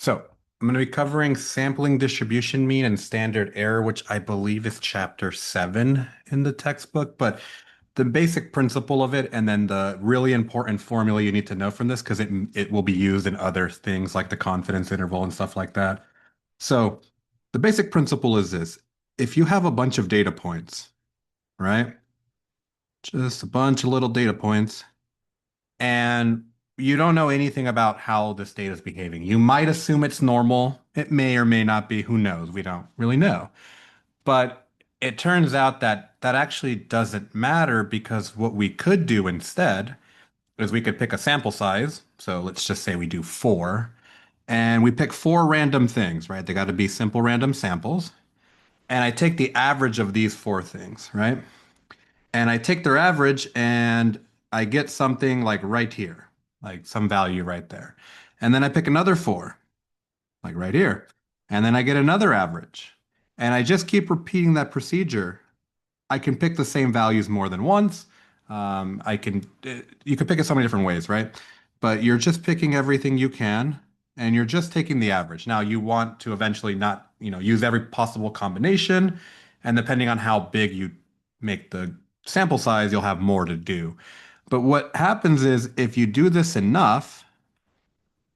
So I'm going to be covering sampling distribution mean and standard error, which I believe is chapter 7 in the textbook. But the basic principle of it, and then the really important formula you need to know from this, because it will be used in other things like the confidence interval and stuff like that. So the basic principle is this: if you have a bunch of data points, right? Just a bunch of little data points, and you don't know anything about how this data is behaving. You might assume it's normal. It may or may not be. Who knows? We don't really know. But it turns out that that actually doesn't matter because what we could do instead is we could pick a sample size. So let's just say we do four, and we pick four random things, right? They got to be simple random samples. And I take the average of these four things, right? And I take their average and I get something like right here, like some value right there. And then I pick another four, like right here. And then I get another average. And I just keep repeating that procedure. I can pick the same values more than once. You can pick it so many different ways, right? But you're just picking everything you can, and you're just taking the average. Now you want to eventually not, use every possible combination, and depending on how big you make the sample size, you'll have more to do. But what happens is if you do this enough,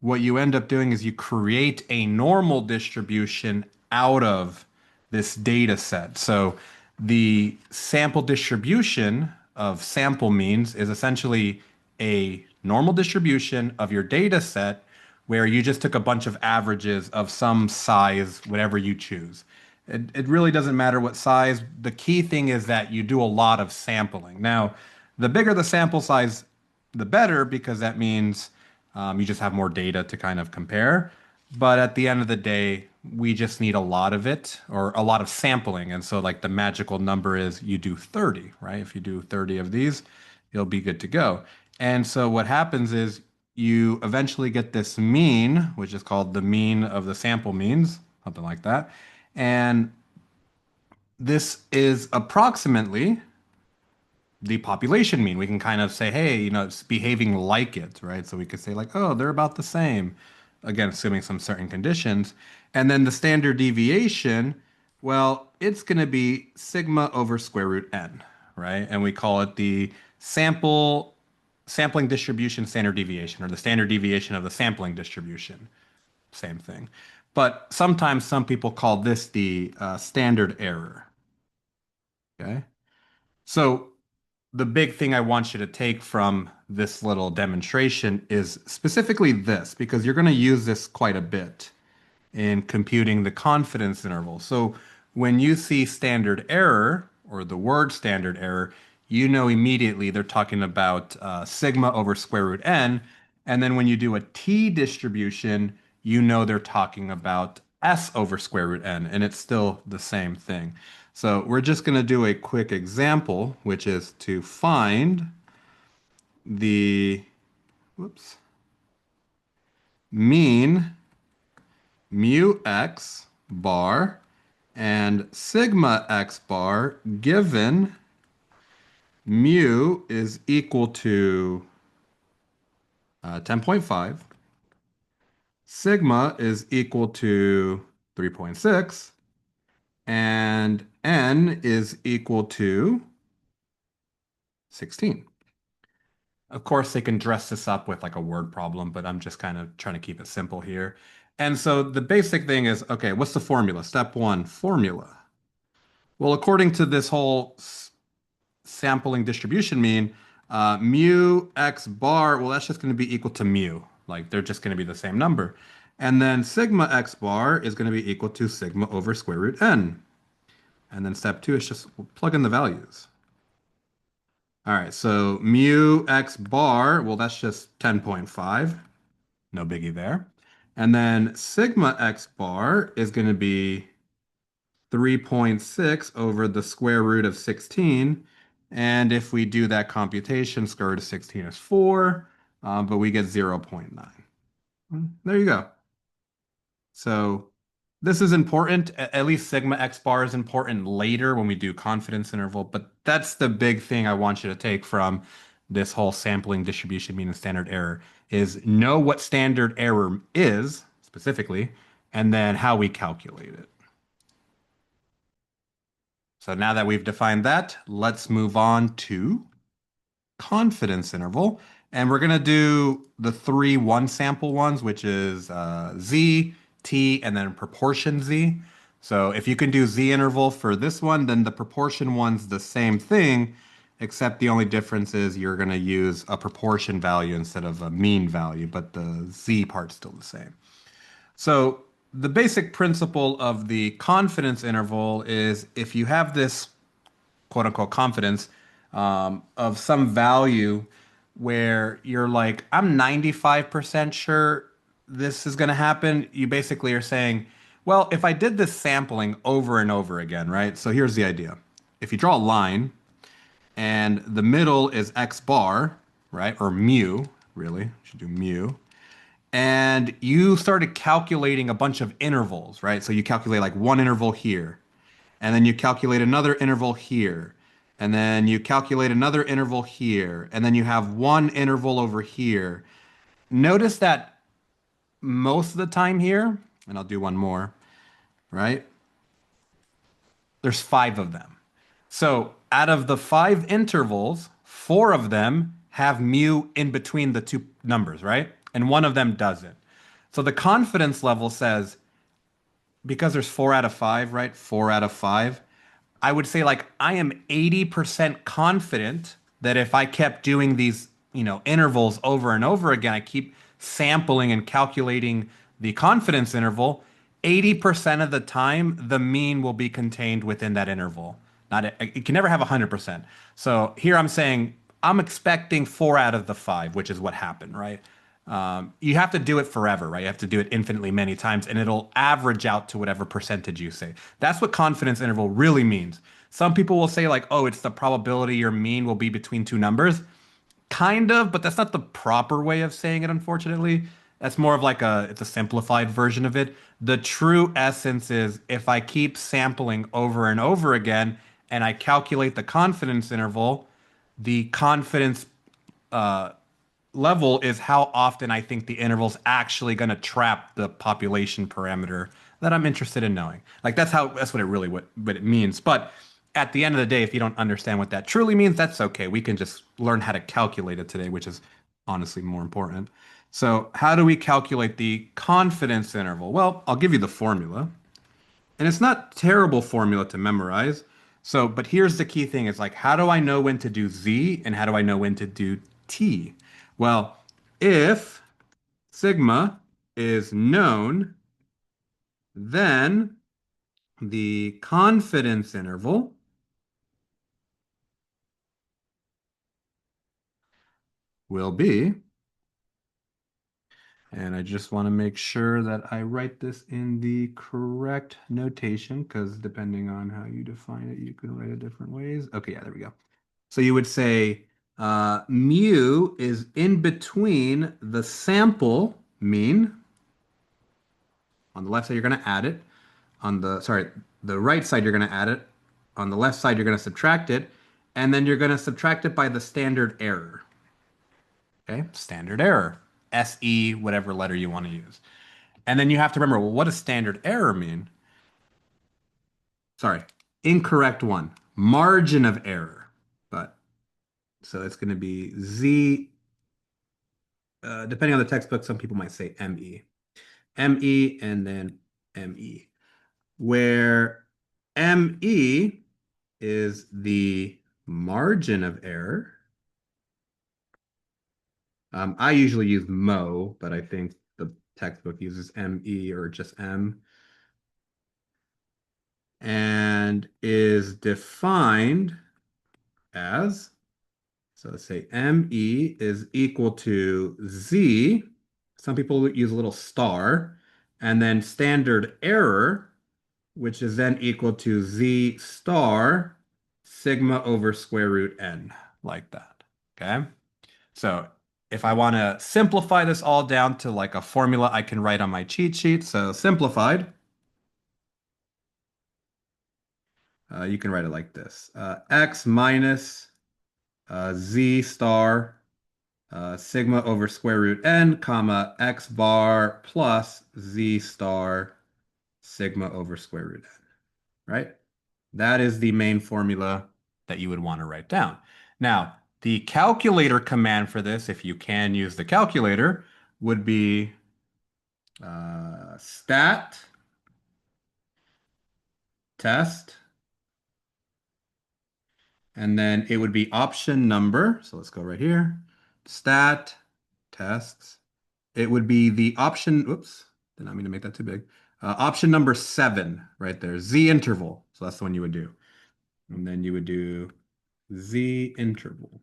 what you end up doing is you create a normal distribution out of this data set. So the sample distribution of sample means is essentially a normal distribution of your data set where you just took a bunch of averages of some size, whatever you choose. It really doesn't matter what size. The key thing is that you do a lot of sampling. Now, the bigger the sample size, the better, because that means you just have more data to kind of compare. But at the end of the day, we just need a lot of it or a lot of sampling. And so, like, the magical number is you do 30, right? If you do 30 of these, you'll be good to go. And so, what happens is you eventually get this mean, which is called the mean of the sample means, something like that. And this is approximately the population mean. We can kind of say, hey, it's behaving like it, right? So we could say like, oh, they're about the same. Again, assuming some certain conditions. And then the standard deviation, well, it's going to be sigma over square root n, right? And we call it the sampling distribution standard deviation or the standard deviation of the sampling distribution. Same thing. But sometimes some people call this the standard error. Okay. So the big thing I want you to take from this little demonstration is specifically this, because you're going to use this quite a bit in computing the confidence interval. So when you see standard error or the word standard error, you know immediately they're talking about sigma over square root n. And then when you do a t distribution, you know they're talking about s over square root n, and it's still the same thing. So we're just going to do a quick example, which is to find the whoops, mean mu x bar and sigma x bar given mu is equal to 10.5, sigma is equal to 3.6, and n is equal to 16. Of course, they can dress this up with like a word problem, but I'm just kind of trying to keep it simple here. And so the basic thing is, okay, what's the formula? Step one, formula. Well, according to this whole sampling distribution mean, mu x bar, well, that's just going to be equal to mu. Like they're just going to be the same number. And then sigma x bar is going to be equal to sigma over square root n. And then step two is just plug in the values. All right, so mu x bar, well, that's just 10.5. No biggie there. And then sigma x bar is going to be 3.6 over the square root of 16. And if we do that computation, square root of 16 is 4, but we get 0.9. There you go. So this is important. At least sigma x bar is important later when we do confidence interval, but that's the big thing I want you to take from this whole sampling distribution mean and standard error is know what standard error is specifically, and then how we calculate it. So now that we've defined that, let's move on to confidence interval. And we're going to do the three one sample ones, which is z, t, and then proportion z. So if you can do z interval for this one, then the proportion one's the same thing, except the only difference is you're going to use a proportion value instead of a mean value, but the z part's still the same. So the basic principle of the confidence interval is if you have this quote unquote confidence of some value where you're like, I'm 95% sure this is going to happen, you basically are saying, well, if I did this sampling over and over again, right? So here's the idea. If you draw a line and the middle is x bar, right? Or mu, really, you should do mu, and you started calculating a bunch of intervals, right? So you calculate like one interval here, and then you calculate another interval here, and then you calculate another interval here, and then you have one interval over here. Notice that most of the time here, and I'll do one more, right? There's five of them. So out of the five intervals, four of them have mu in between the two numbers, right? And one of them doesn't. So the confidence level says, because there's four out of five, right? Four out of five. I would say like I am 80% confident that if I kept doing these, intervals over and over again, I keep sampling and calculating the confidence interval, 80% of the time the mean will be contained within that interval. Not it can never have 100%. So here I'm saying I'm expecting four out of the five, which is what happened, right? You have to do it forever, right? You have to do it infinitely many times, and it'll average out to whatever percentage you say. That's what confidence interval really means. Some people will say, like, oh, it's the probability your mean will be between two numbers. Kind of, but that's not the proper way of saying it, unfortunately. That's more of like it's a simplified version of it. The true essence is if I keep sampling over and over again and I calculate the confidence interval, the confidence level is how often I think the interval's actually going to trap the population parameter that I'm interested in knowing. Like that's what it really what it means. But at the end of the day, if you don't understand what that truly means, that's okay. We can just learn how to calculate it today, which is honestly more important. So, how do we calculate the confidence interval? Well, I'll give you the formula. And it's not terrible formula to memorize. So, but here's the key thing. It's like, how do I know when to do Z and how do I know when to do T? Well, if sigma is known, then the confidence interval will be, and I just want to make sure that I write this in the correct notation because depending on how you define it, you can write it different ways. Okay, yeah, there we go. So you would say mu is in between the sample mean. On the left side, you're going to add it. The right side, you're going to add it. On the left side, you're going to subtract it. And then you're going to subtract it by the standard error. Okay, standard error. SE, whatever letter you want to use. And then you have to remember, well, what does standard error mean? Sorry, incorrect one. Margin of error. But so it's going to be Z, depending on the textbook, some people might say ME. ME and then ME, where ME is the margin of error. I usually use mo, but I think the textbook uses ME or just M, and is defined as, so let's say ME is equal to Z. Some people use a little star, and then standard error, which is then equal to Z star sigma over square root n, like that. Okay. So if I want to simplify this all down to like a formula I can write on my cheat sheet, so simplified, you can write it like this. X minus Z star sigma over square root n, comma, x bar plus z star sigma over square root n, right? That is the main formula that you would want to write down. Now, the calculator command for this, if you can use the calculator, would be stat test, and then it would be option number. So let's go right here. Stat tests. It would be the option, oops, did not mean to make that too big. Option number 7 right there, Z interval. So that's the one you would do. And then you would do Z interval.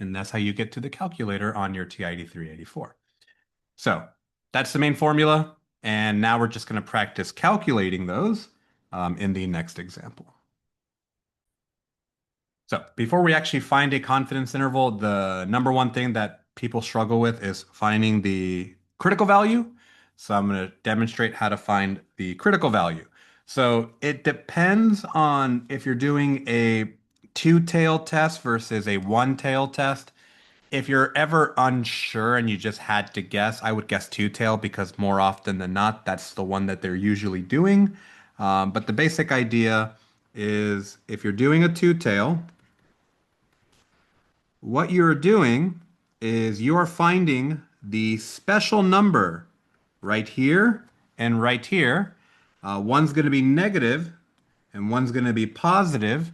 And that's how you get to the calculator on your TI-8384. So that's the main formula. And now we're just going to practice calculating those in the next example. So before we actually find a confidence interval, the number one thing that people struggle with is finding the critical value. So I'm going to demonstrate how to find the critical value. So it depends on if you're doing a two-tailed test versus a one-tailed test. If you're ever unsure and you just had to guess, I would guess two-tail because more often than not, that's the one that they're usually doing. But the basic idea is if you're doing a two-tail, what you're doing is you're finding the special number right here and right here. One's going to be negative and one's going to be positive.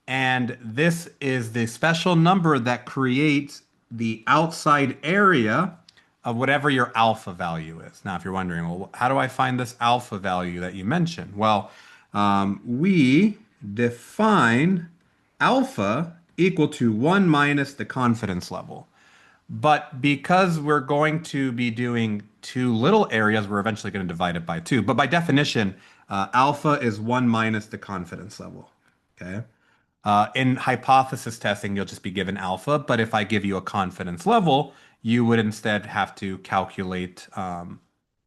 And this is the special number that creates the outside area of whatever your alpha value is. Now, if you're wondering, well, how do I find this alpha value that you mentioned? Well, we define alpha equal to 1 minus the confidence level. But because we're going to be doing two little areas, we're eventually going to divide it by 2. But by definition, alpha is 1 minus the confidence level. Okay. In hypothesis testing, you'll just be given alpha, but if I give you a confidence level, you would instead have to calculate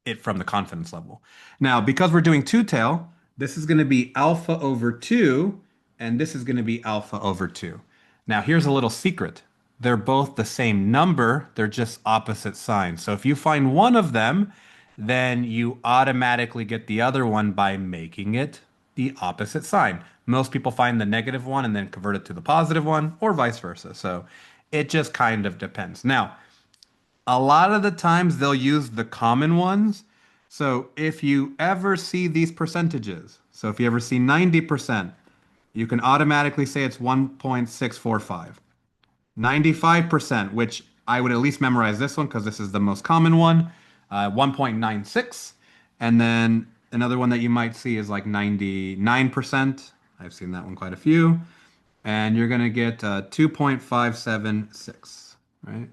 it from the confidence level. Now, because we're doing two-tail, this is going to be alpha over 2, and this is going to be alpha over 2. Now, here's a little secret. They're both the same number, they're just opposite signs. So if you find one of them, then you automatically get the other one by making it the opposite sign. Most people find the negative one and then convert it to the positive one, or vice versa. So it just kind of depends. Now, a lot of the times they'll use the common ones. So if you ever see these percentages, so if you ever see 90%, you can automatically say it's 1.645. 95%, which I would at least memorize this one because this is the most common one, 1.96. And then another one that you might see is like 99%. I've seen that one quite a few. And you're going to get 2.576, right?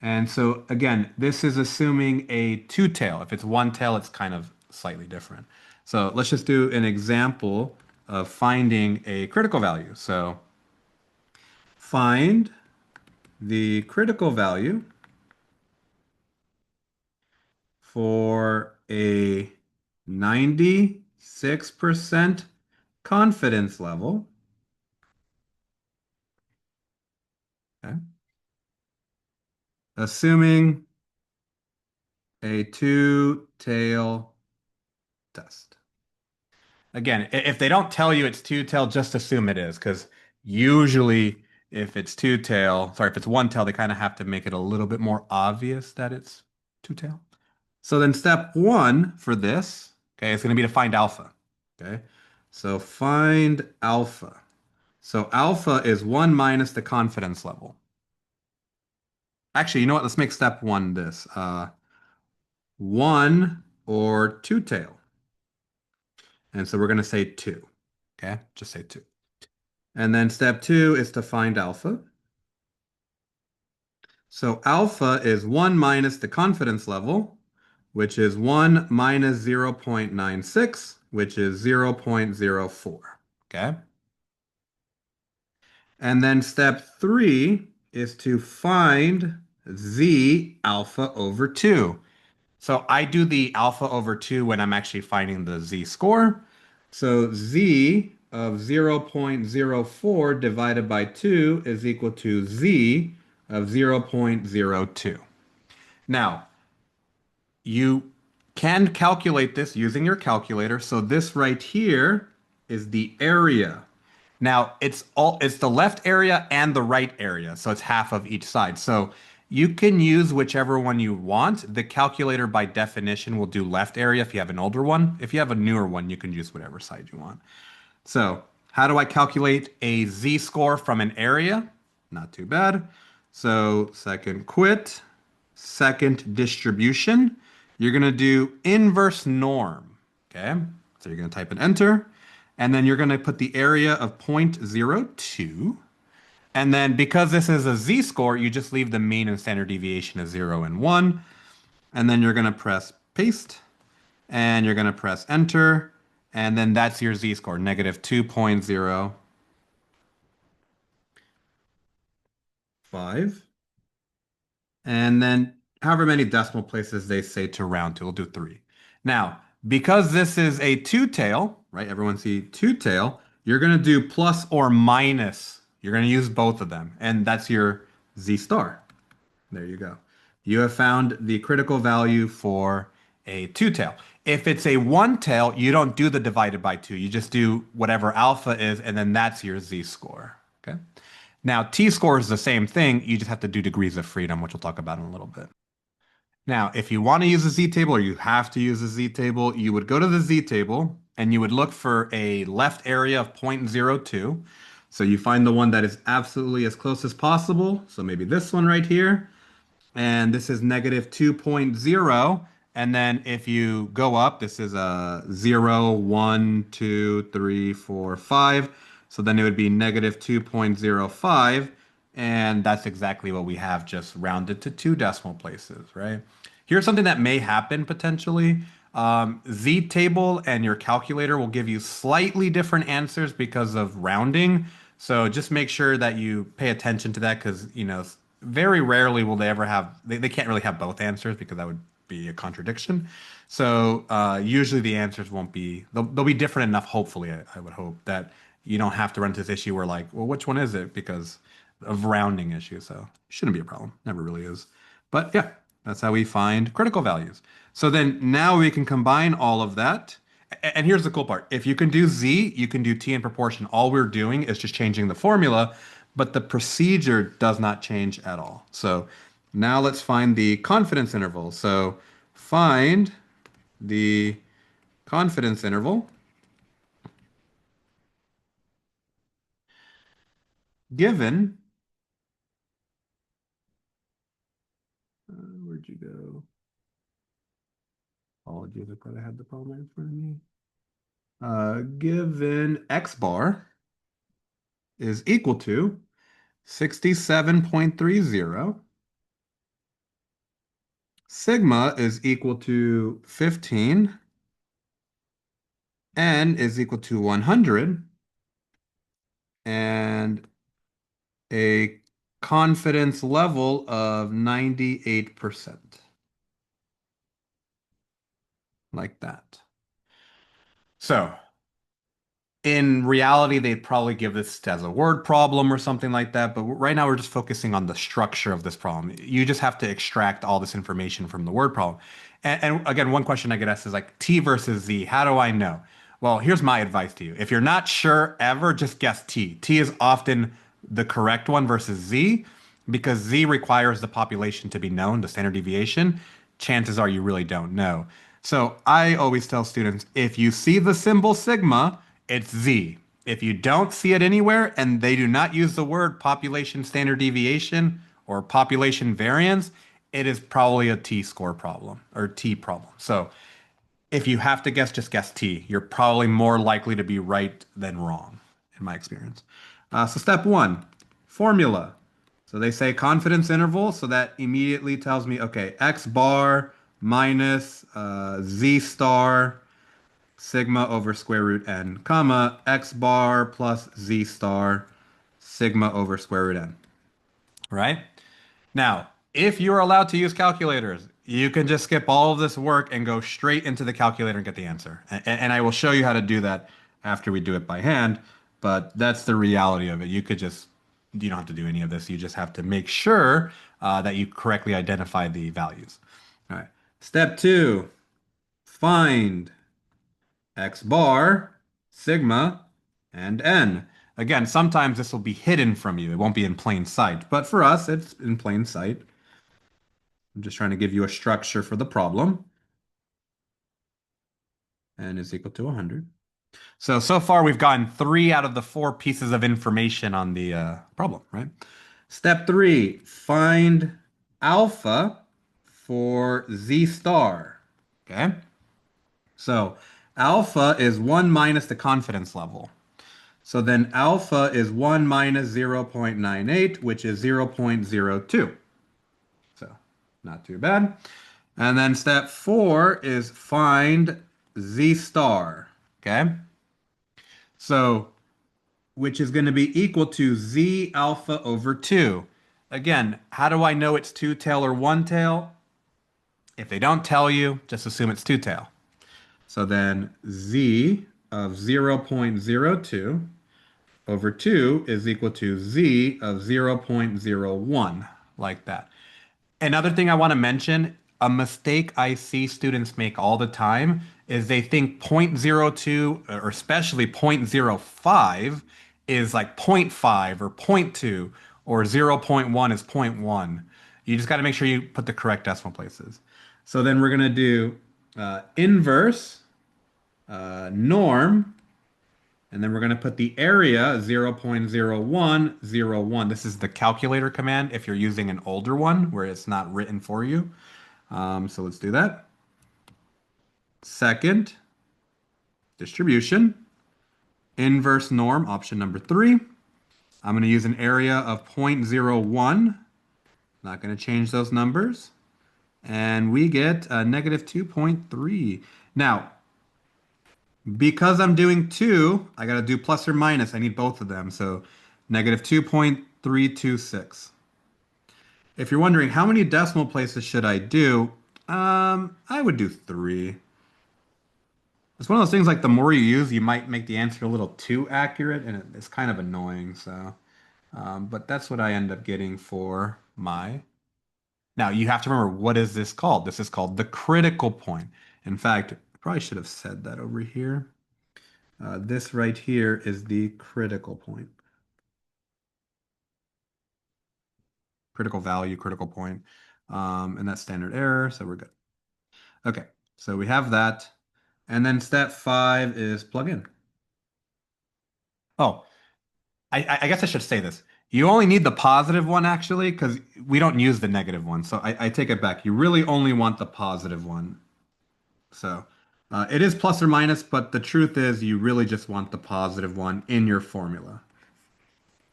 And so again, this is assuming a two tail. If it's one tail, it's kind of slightly different. So let's just do an example of finding a critical value. So find the critical value for a 96% confidence level. Okay. Assuming a two-tail test. Again, if they don't tell you it's two-tail, just assume it is, because usually if it's two-tail, sorry, if it's one-tail, they kind of have to make it a little bit more obvious that it's two-tail. So then step 1 for this, okay, is going to be to find alpha. Okay, so find alpha. So alpha is 1 minus the confidence level. Actually, you know what? Let's make step 1 this. 1 or two-tail. And so we're going to say 2. Okay, just say 2. And then step 2 is to find alpha. So alpha is 1 minus the confidence level, which is 1 minus 0.96, which is 0.04. Okay. And then step 3 is to find z alpha over 2. So I do the alpha over 2 when I'm actually finding the z score. So z of 0.04 divided by 2 is equal to z of 0.02. Now, you can calculate this using your calculator. So this right here is the area. Now, it's the left area and the right area, so it's half of each side. So you can use whichever one you want. The calculator by definition will do left area if you have an older one. If you have a newer one, you can use whatever side you want. So, how do I calculate a z-score from an area? Not too bad. So, second quit, second distribution. You're going to do inverse norm. Okay. So, you're going to type in enter. And then you're going to put the area of 0.02. And then because this is a z-score, you just leave the mean and standard deviation as 0 and 1. And then you're going to press paste and you're going to press enter. And then that's your z-score, negative 2.05. And then however many decimal places they say to round to, we'll do 3. Now, because this is a two-tail, right? Everyone see two-tail, you're going to do plus or minus. You're going to use both of them. And that's your z star. There you go. You have found the critical value for a two-tail. If it's a one-tail, you don't do the divided by 2. You just do whatever alpha is, and then that's your z-score. Okay. Now, t-score is the same thing. You just have to do degrees of freedom, which we'll talk about in a little bit. Now, if you want to use a z-table or you have to use a z-table, you would go to the z-table and you would look for a left area of 0.02. So you find the one that is absolutely as close as possible. So maybe this one right here, and this is negative 2.0. And then if you go up, this is a 0, 1, 2, 3, 4, 5. So then it would be negative 2.05. And that's exactly what we have, just rounded to 2 decimal places, right? Here's something that may happen potentially. Z table and your calculator will give you slightly different answers because of rounding. So just make sure that you pay attention to that because, very rarely will they ever have, they can't really have both answers because that would be a contradiction. So usually the answers won't be, they'll be different enough, hopefully, I would hope, that you don't have to run into this issue where like, well, which one is it? Because of rounding issue. So shouldn't be a problem. Never really is. But yeah, that's how we find critical values. So then now we can combine all of that. And here's the cool part. If you can do Z, you can do T in proportion. All we're doing is just changing the formula, but the procedure does not change at all. So now let's find the confidence interval. So find the confidence interval given, where'd you go? Apologies, I thought I had the problem right in front of me. Given x bar is equal to 67.30, sigma is equal to 15, n is equal to 100, and a confidence level of 98%. Like that. So in reality, they'd probably give this as a word problem or something like that. But right now, we're just focusing on the structure of this problem. You just have to extract all this information from the word problem. And again, one question I get asked is like T versus Z. How do I know? Well, here's my advice to you. If you're not sure ever, just guess T. T is often the correct one versus Z because Z requires the population to be known, the standard deviation. Chances are you really don't know. So I always tell students, if you see the symbol sigma, it's Z. If you don't see it anywhere and they do not use the word population standard deviation or population variance, it is probably a t-score problem or T problem. So if you have to guess, just guess T. You're probably more likely to be right than wrong, in my experience. So step one, formula. So they say confidence interval, so that immediately tells me, okay, X bar minus Z star sigma over square root n, comma, X bar plus Z star sigma over square root n, right? Now, if you're allowed to use calculators, you can just skip all of this work and go straight into the calculator and get the answer. And I will show you how to do that after we do it by hand, but that's the reality of it. You could just you don't have to do any of this. You just have to make sure that you correctly identify the values. All right. Step two, find x bar, sigma, and n. Again, sometimes this will be hidden from you. It won't be in plain sight, but for us, it's in plain sight. I'm just trying to give you a structure for the problem. N is equal to 100. So far we've gotten 3 out of the 4 pieces of information on the problem, right? Step 3, find alpha for z star. Okay? So alpha is 1 minus the confidence level. So then alpha is 1 minus 0.98, which is 0.02. So not too bad. And then step 4 is find z star. Okay? So which is going to be equal to z alpha over 2. Again, how do I know it's two tail or one tail? If they don't tell you, just assume it's two tail. So then z of 0.02 over 2 is equal to z of 0.01, like that. Another thing I want to mention, a mistake I see students make all the time is they think zero point zero 0.02 or especially zero point zero 0.05 is like zero point 0.5 or zero point 0.2 or 0.1 is zero point 0.1. You just got to make sure you put the correct decimal places. So then we're going to do inverse norm, and then we're going to put the area 0.0101. This is the calculator command if you're using an older one where it's not written for you. So let's do that. Second, distribution, inverse norm, option number 3. I'm going to use an area of 0.01. Not going to change those numbers. And we get a negative 2.3. Now, because I'm doing 2, I got to do plus or minus. I need both of them. So negative 2.326. If you're wondering how many decimal places should I do, I would do 3. It's one of those things like the more you use, you might make the answer a little too accurate, and it's kind of annoying. So, but that's what I end up getting for my. Now you have to remember, what is this called? This is called the critical point. In fact, I probably should have said that over here. This right here is the critical point. Critical value, critical point. And that's standard error, so we're good. Okay, so we have that. And then step 5 is plug in. Oh, I guess I should say this. You only need the positive one actually, because we don't use the negative one. So I take it back. You really only want the positive one. So it is plus or minus, but the truth is you really just want the positive one in your formula.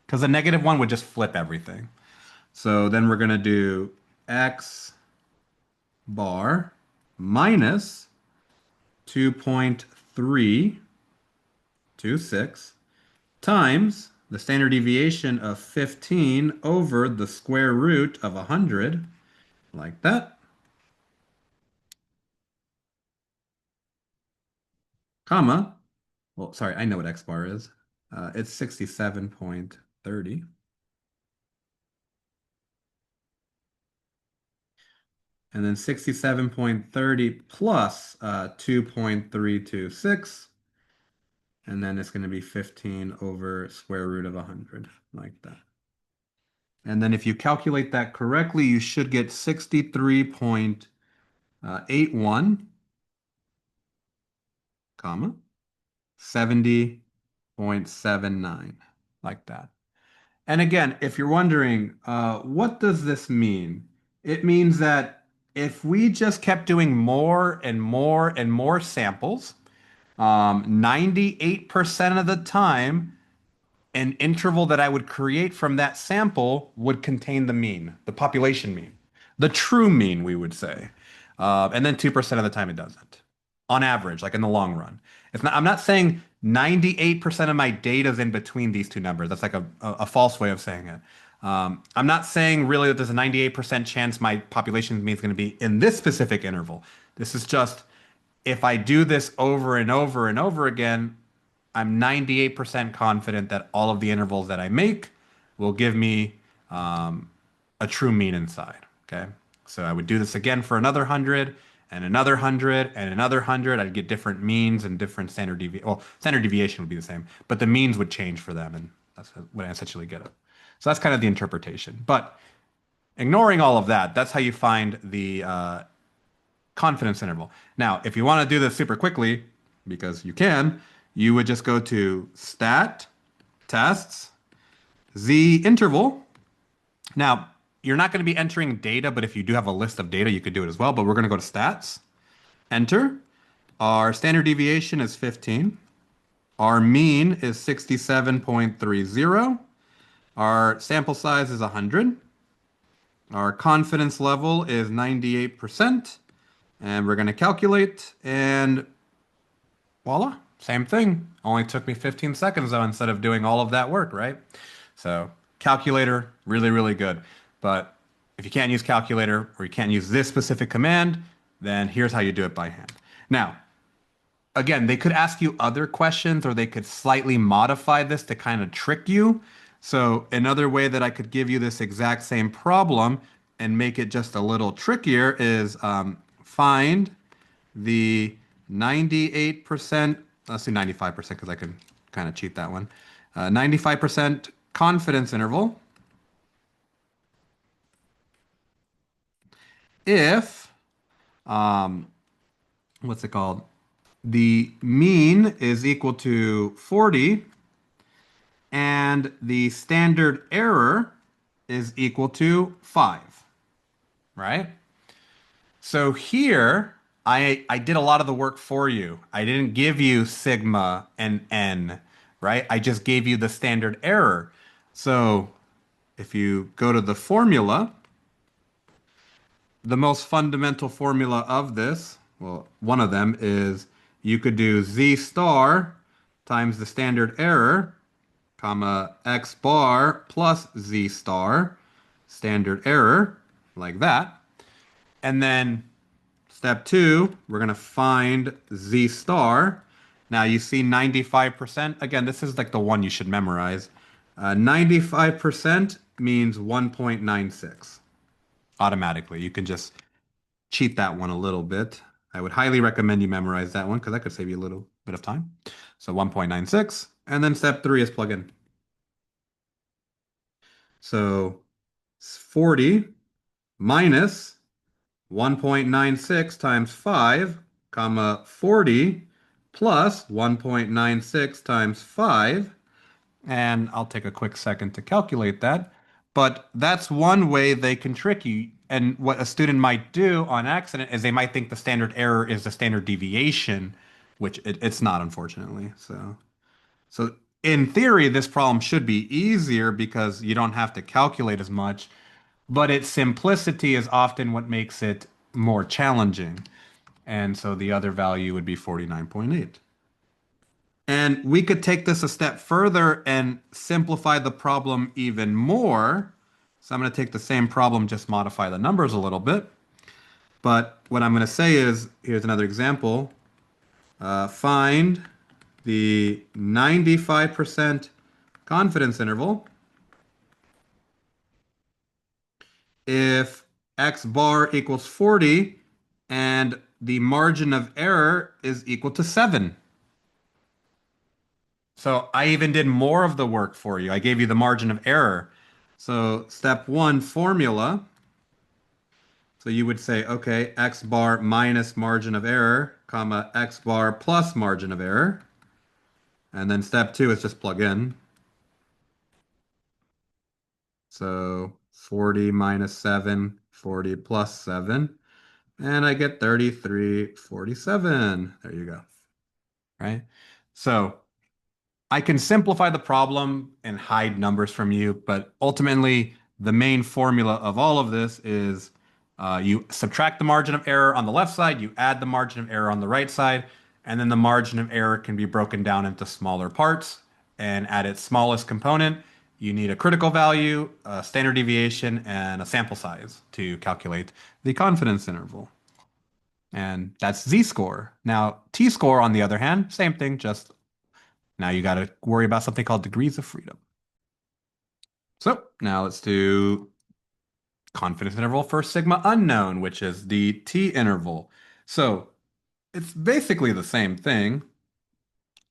Because the negative one would just flip everything. So then we're going to do x bar minus 2.326 times the standard deviation of 15 over the square root of 100, like that, comma, well, sorry, I know what x bar is. It's 67.30. And then 67.30 plus 2.326. And then it's going to be 15 over square root of 100, like that. And then if you calculate that correctly, you should get 63.81, comma, 70.79, like that. And again, if you're wondering, what does this mean? It means that if we just kept doing more and more and more samples, 98% of the time, an interval that I would create from that sample would contain the mean, the population mean, the true mean, we would say. And then 2% of the time it doesn't, on average, like in the long run. It's not, I'm not saying 98% of my data is in between these two numbers. That's like a false way of saying it. I'm not saying really that there's a 98% chance my population mean is going to be in this specific interval. This is just if I do this over and over and over again, I'm 98% confident that all of the intervals that I make will give me um, a true mean inside. Okay. So I would do this again for another 100 and another 100 and another 100. I'd get different means and different standard deviation. Well, standard deviation would be the same, but the means would change for them. And that's what I essentially get it. So that's kind of the interpretation. But ignoring all of that, that's how you find the confidence interval. Now, if you want to do this super quickly, because you can, you would just go to stat, tests, z interval. Now, you're not going to be entering data, but if you do have a list of data, you could do it as well. But we're going to go to stats, enter. Our standard deviation is 15. Our mean is 67.30. Our sample size is 100. Our confidence level is 98%. And we're going to calculate, and voila, same thing. Only took me 15 seconds though, instead of doing all of that work, right? So calculator, really, really good. But if you can't use calculator or you can't use this specific command, then here's how you do it by hand. Now, again, they could ask you other questions or they could slightly modify this to kind of trick you. So another way that I could give you this exact same problem and make it just a little trickier is find the 98%, let's do 95% because I can kind of cheat that one. 95% confidence interval if, what's it called? The mean is equal to 40 and the standard error is equal to 5, right? So here, I did a lot of the work for you. I didn't give you sigma and n, right? I just gave you the standard error. So if you go to the formula, the most fundamental formula of this, well, one of them is you could do z star times the standard error, comma, x bar plus z star, standard error, like that. And then step two, we're going to find z star. Now you see 95%. Again, this is like the one you should memorize. 95% means 1.96 automatically. You can just cheat that one a little bit. I would highly recommend you memorize that one because that could save you a little bit of time. So 1.96. And then step three is plug in. So 40 minus 1.96 times 5, comma 40 plus 1.96 times 5. And I'll take a quick second to calculate that. But that's one way they can trick you. And what a student might do on accident is they might think the standard error is the standard deviation, which it's not, unfortunately. So in theory, this problem should be easier because you don't have to calculate as much, but its simplicity is often what makes it more challenging. And so the other value would be 49.8. And we could take this a step further and simplify the problem even more. So I'm going to take the same problem, just modify the numbers a little bit. But what I'm going to say is, here's another example. Find the 95% confidence interval if x bar equals 40 and the margin of error is equal to 7. So I even did more of the work for you. I gave you the margin of error. So step one, formula. So you would say, okay, x bar minus margin of error, comma, x bar plus margin of error. And then step two is just plug in. So 40 minus 7, 40 plus 7. And I get 33.47. There you go. Right? So I can simplify the problem and hide numbers from you, but ultimately, the main formula of all of this is you subtract the margin of error on the left side, you add the margin of error on the right side, and then the margin of error can be broken down into smaller parts. And at its smallest component, you need a critical value, a standard deviation, and a sample size to calculate the confidence interval. And that's z-score. Now, t-score, on the other hand, same thing, just now you got to worry about something called degrees of freedom. So now let's do confidence interval for sigma unknown, which is the t interval. So it's basically the same thing.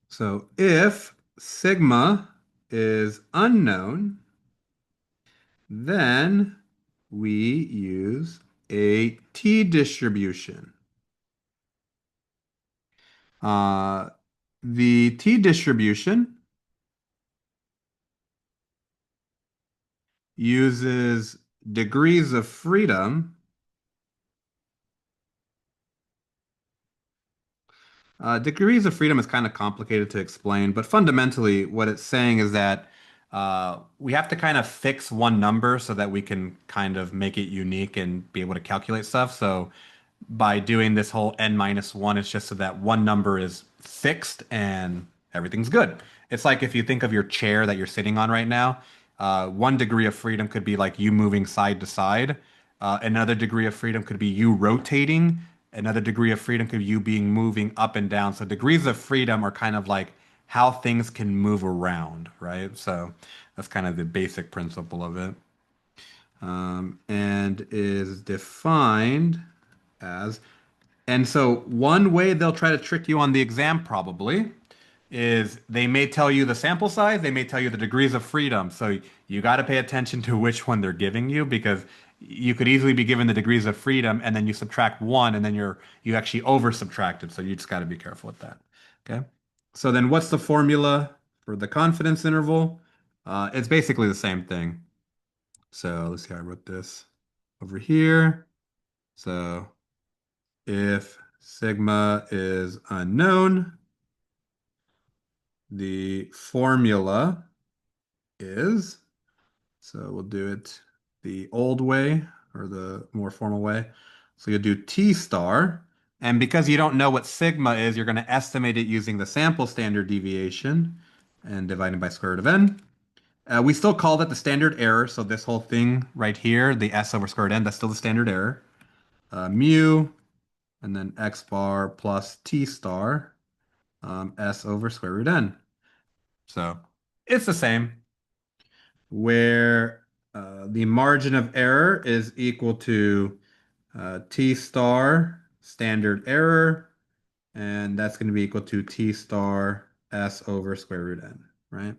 So if sigma is unknown, then we use a t distribution. Uh, the t distribution uses degrees of freedom. Degrees of freedom is kind of complicated to explain, but fundamentally, what it's saying is that we have to kind of fix one number so that we can kind of make it unique and be able to calculate stuff. So by doing this whole n minus one, it's just so that one number is fixed and everything's good. It's like if you think of your chair that you're sitting on right now, 1 degree of freedom could be like you moving side to side. Another degree of freedom could be you rotating. Another degree of freedom could be you being moving up and down. So degrees of freedom are kind of like how things can move around, right? So that's kind of the basic principle of it. And is defined as and so one way they'll try to trick you on the exam probably is they may tell you the sample size, they may tell you the degrees of freedom. So you got to pay attention to which one they're giving you because you could easily be given the degrees of freedom and then you subtract one and then you actually over subtracted. So you just got to be careful with that. Okay. So then what's the formula for the confidence interval? It's basically the same thing. So let's see, I wrote this over here. So if sigma is unknown, the formula is, so we'll do it the old way or the more formal way. So you'll do T star. And because you don't know what sigma is, you're going to estimate it using the sample standard deviation and dividing by square root of n. We still call that the standard error. So this whole thing right here, the s over square root n, that's still the standard error. Mu and then x bar plus t star s over square root n. So it's the same, where the margin of error is equal to t star standard error, and that's going to be equal to t star s over square root n, right?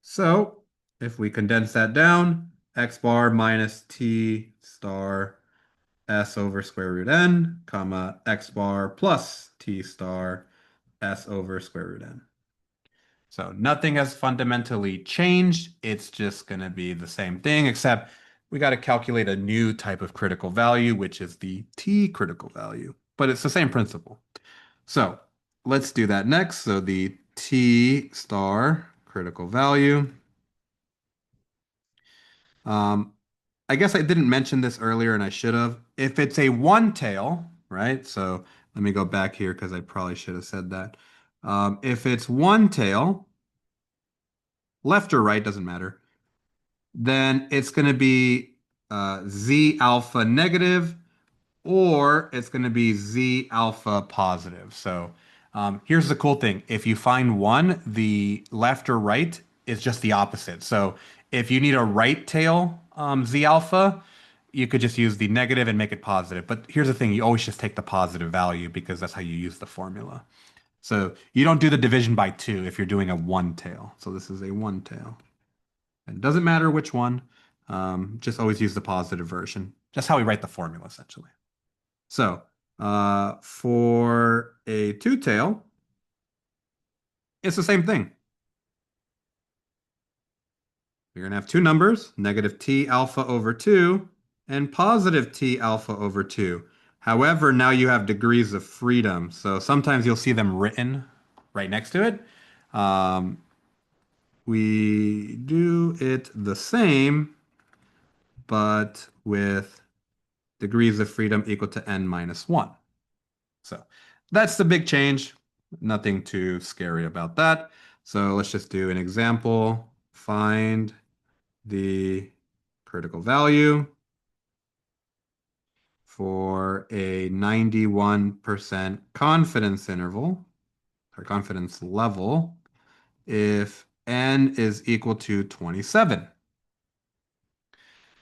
So if we condense that down, x bar minus t star s over square root n, comma, x bar plus t star s over square root n. So nothing has fundamentally changed. It's just going to be the same thing, except we got to calculate a new type of critical value, which is the t critical value. But it's the same principle. So let's do that next. So the t star critical value. Um, I guess I didn't mention this earlier and I should have. If it's a one tail, right? So let me go back here because I probably should have said that. If it's one tail, left or right, doesn't matter, then it's going to be Z alpha negative or it's going to be Z alpha positive. So here's the cool thing. If you find one, the left or right is just the opposite. So if you need a right tail Z alpha, you could just use the negative and make it positive. But here's the thing, you always just take the positive value because that's how you use the formula. So you don't do the division by two if you're doing a one tail. So this is a one tail. It doesn't matter which one. Just always use the positive version. That's how we write the formula, essentially. So for a two-tail, it's the same thing. You're going to have two numbers, negative t alpha over 2 and positive t alpha over 2. However, now you have degrees of freedom. So sometimes you'll see them written right next to it. Um, we do it the same, but with degrees of freedom equal to n minus 1. So that's the big change. Nothing too scary about that. So let's just do an example. Find the critical value for a 91% confidence interval or confidence level if n is equal to 27.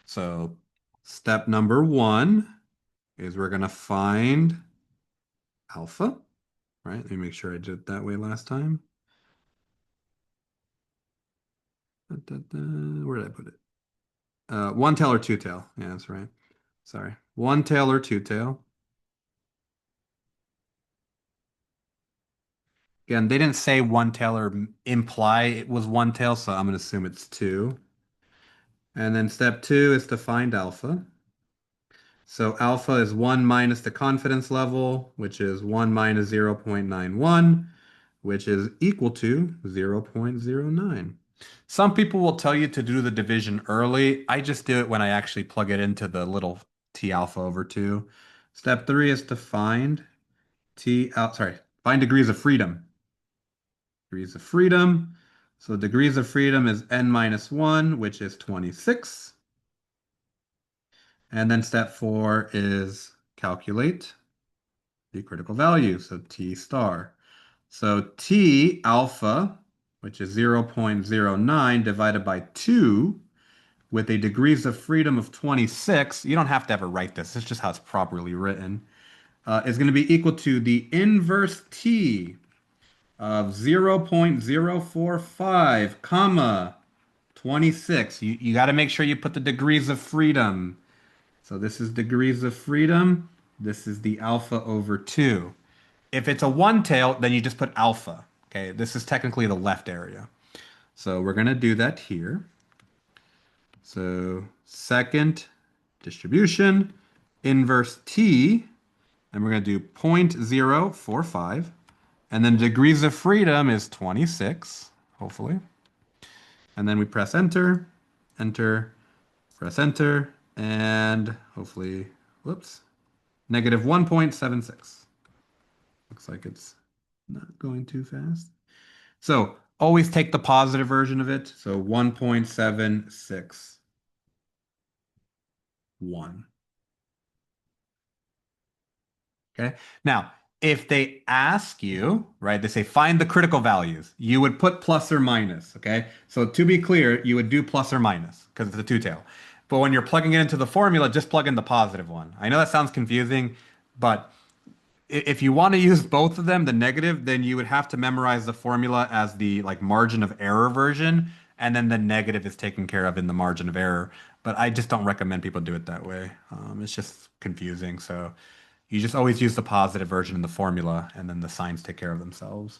So step number one is we're going to find alpha, right? Let me make sure I did it that way last time. Where did I put it? One tail or two tail. Yeah, that's right. Sorry. One tail or two tail. Again, they didn't say one tail or imply it was one tail, so I'm going to assume it's two. And then step two is to find alpha. So alpha is 1 minus the confidence level, which is 1 minus 0.91, which is equal to 0.09. Some people will tell you to do the division early. I just do it when I actually plug it into the little T alpha over 2. Step 3 is to find find degrees of freedom. Degrees of freedom. So degrees of freedom is n minus 1, which is 26. And then step 4 is calculate the critical value, so T star. So T alpha, which is 0.09 divided by 2, with a degrees of freedom of 26, you don't have to ever write this, it's just how it's properly written, is going to be equal to the inverse T of 0.045, comma, 26. You got to make sure you put the degrees of freedom. So this is degrees of freedom. This is the alpha over 2. If it's a one tail, then you just put alpha. Okay, this is technically the left area. So we're going to do that here. So second distribution, inverse t, and we're going to do 0.045. And then degrees of freedom is 26, hopefully. And then we press enter, enter, press enter, and hopefully, whoops, negative 1.76. Looks like it's not going too fast. So always take the positive version of it. So 1.761. Okay. Now, if they ask you, right, they say find the critical values, you would put plus or minus. Okay. So to be clear, you would do plus or minus because it's a two tail. But when you're plugging it into the formula, just plug in the positive one. I know that sounds confusing, but if you want to use both of them, the negative, then you would have to memorize the formula as the like margin of error version, and then the negative is taken care of in the margin of error. But I just don't recommend people do it that way. It's just confusing. So you just always use the positive version in the formula, and then the signs take care of themselves.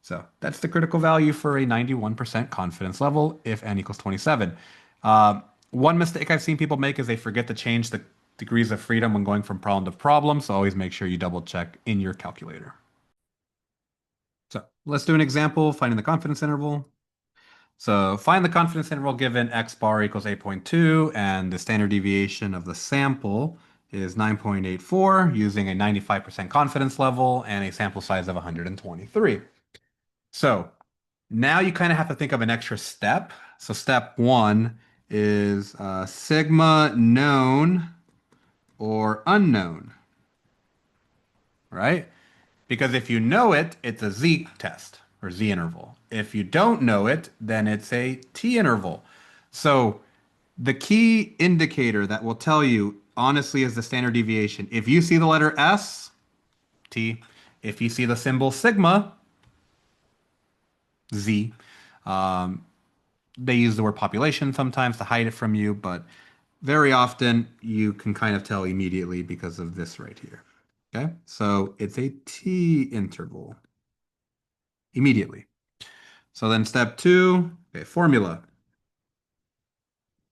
So that's the critical value for a 91% confidence level if n equals 27. One mistake I've seen people make is they forget to change the degrees of freedom when going from problem to problem. So always make sure you double check in your calculator. So let's do an example, finding the confidence interval. So find the confidence interval given x bar equals 8.2 and the standard deviation of the sample is 9.84 using a 95% confidence level and a sample size of 123. So now you kind of have to think of an extra step. So step one is sigma known or unknown, right? Because if you know it, it's a Z test or Z interval. If you don't know it, then it's a T interval. So the key indicator that will tell you honestly is the standard deviation. If you see the letter S, T. If you see the symbol sigma, Z. They use the word population sometimes to hide it from you, but very often you can kind of tell immediately because of this right here. Okay, so it's a T interval immediately. So then step two, okay, formula.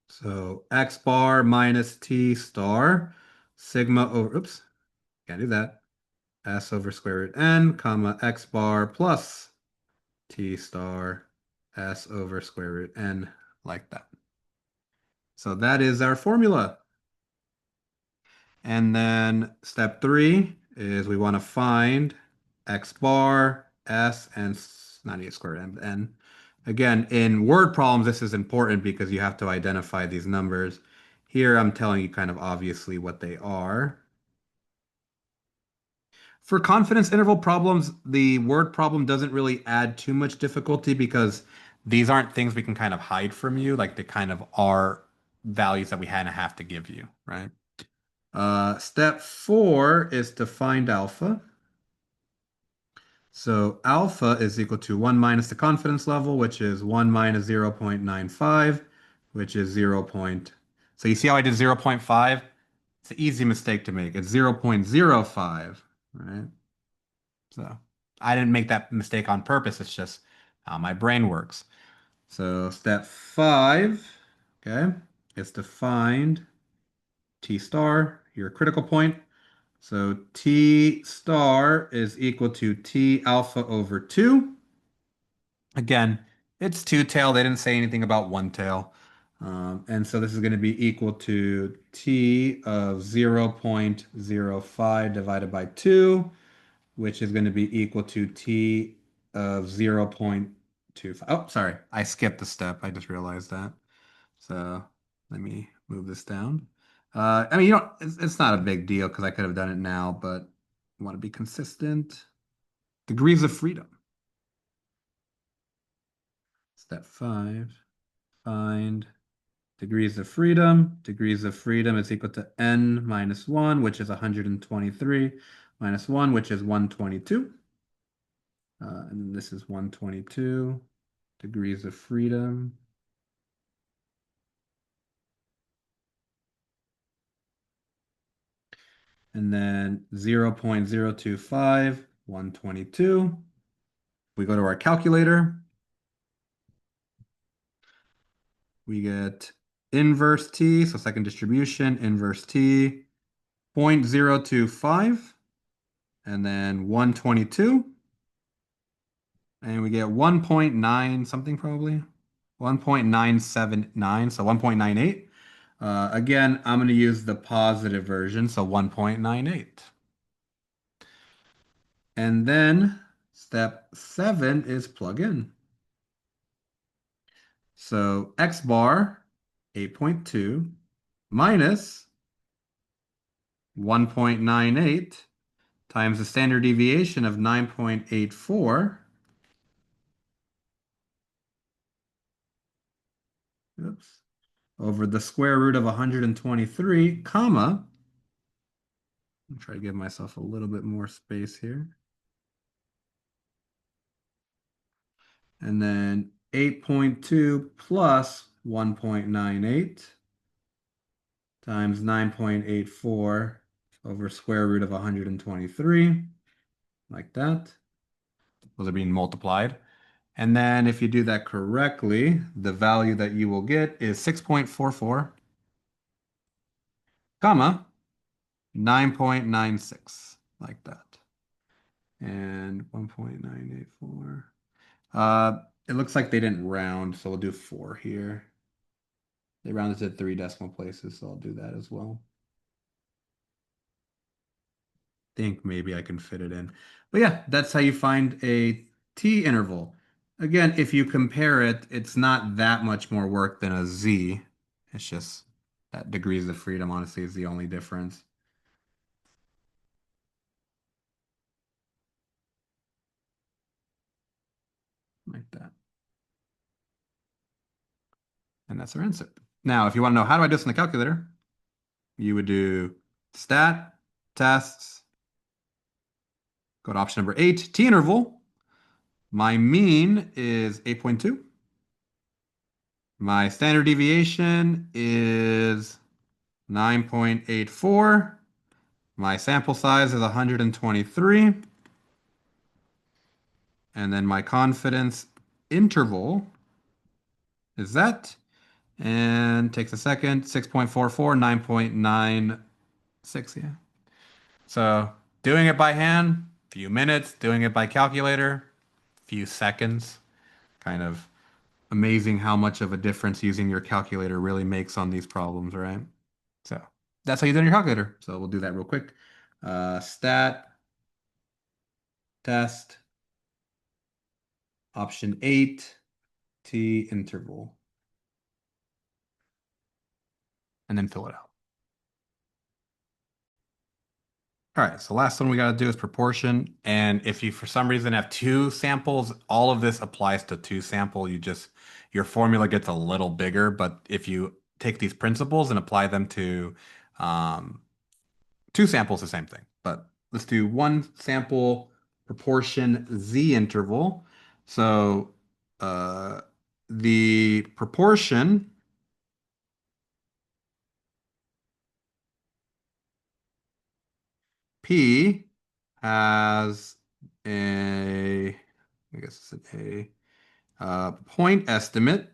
So x bar minus T star sigma over, oops, can't do that. S over square root n, comma, x bar plus T star S over square root n, like that. So that is our formula. And then step three is we want to find x bar, s, and 98 squared n. Again, in word problems, this is important because you have to identify these numbers. Here, I'm telling you kind of obviously what they are. For confidence interval problems, the word problem doesn't really add too much difficulty because these aren't things we can kind of hide from you. Like they kind of are values that we kind of have to give you, right? Step 4 is to find alpha. So alpha is equal to 1 minus the confidence level, which is 1 minus 0.95, which is 0. So you see how I did 0.5? It's an easy mistake to make. It's 0.05, right? So I didn't make that mistake on purpose. It's just how my brain works. So step 5, okay, is to find T star, your critical point. So T star is equal to T alpha over 2. Again, it's two tail. They didn't say anything about one tail. And so this is going to be equal to T of 0.05 divided by 2, which is going to be equal to T of 0.25. Oh, sorry. I skipped a step. I just realized that. So let me move this down. I mean, it's not a big deal because I could have done it now, but I want to be consistent. Degrees of freedom. Step 5, find degrees of freedom. Degrees of freedom is equal to n minus 1, which is 123, minus 1, which is 122. And this is 122 degrees of freedom. And then 0.025, 122. We go to our calculator. We get inverse t, so second distribution, inverse t, 0.025, and then 122. And we get 1.9 something probably, 1.979, so 1.98. Again, I'm going to use the positive version, so 1.98. And then step 7 is plug in. So x bar 8.2 minus 1.98 times the standard deviation of 9.84. Oops. Over the square root of 123, comma. I'll try to give myself a little bit more space here. And then 8.2 plus 1.98 times 9.84 over square root of 123, like that. Those are being multiplied. And then if you do that correctly, the value that you will get is 6.44, comma, 9.96, like that. And 1.984. It looks like they didn't round, so we'll do 4 here. They rounded to 3 decimal places, so I'll do that as well. Think maybe I can fit it in. But yeah, that's how you find a T interval. Again, if you compare it, it's not that much more work than a Z. It's just that degrees of freedom, honestly, is the only difference. Like that. And that's our answer. Now, if you want to know how do I do this in the calculator, you would do stat, tests, go to option number 8, T interval. My mean is 8.2. My standard deviation is 9.84. My sample size is 123. And then my confidence interval is that. And takes a second, 6.44, 9.96. Yeah. So doing it by hand, few minutes. Doing it by calculator, few seconds. Kind of amazing how much of a difference using your calculator really makes on these problems, right? So that's how you do it in your calculator. So we'll do that real quick. Stat, test, option 8, T interval, and then fill it out. All right, so last one we got to do is proportion. And if you, for some reason, have 2 samples, all of this applies to 2 sample. Your formula gets a little bigger, but if you take these principles and apply them to um, two samples, the same thing. But let's do one sample proportion Z interval. So uh, the proportion P has a, I guess it's an point estimate,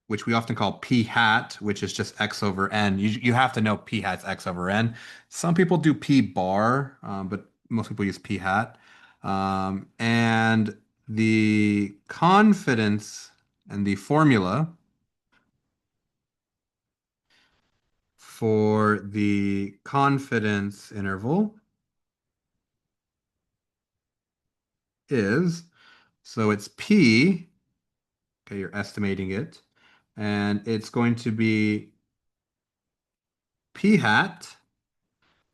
which we often call p hat, which is just x over n. You have to know p hat's x over n. Some people do p bar, but most people use p hat. And the confidence and the formula for the confidence interval is, so it's p, okay, you're estimating it, and it's going to be p hat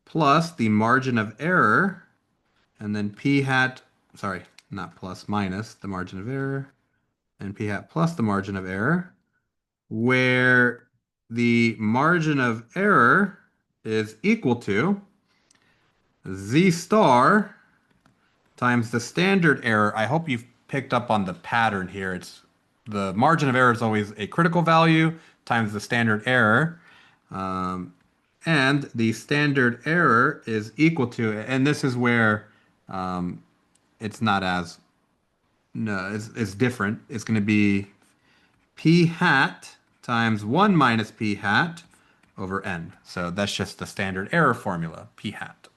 plus the margin of error, and then p hat, sorry, not plus, minus the margin of error, and p hat plus the margin of error, where the margin of error is equal to z star times the standard error. I hope you've picked up on the pattern here. It's the margin of error is always a critical value times the standard error. Um, and the standard error is equal to, and this is where it's not as, no, it's different. It's going to be p hat times 1 minus p hat over n. So that's just the standard error formula, p hat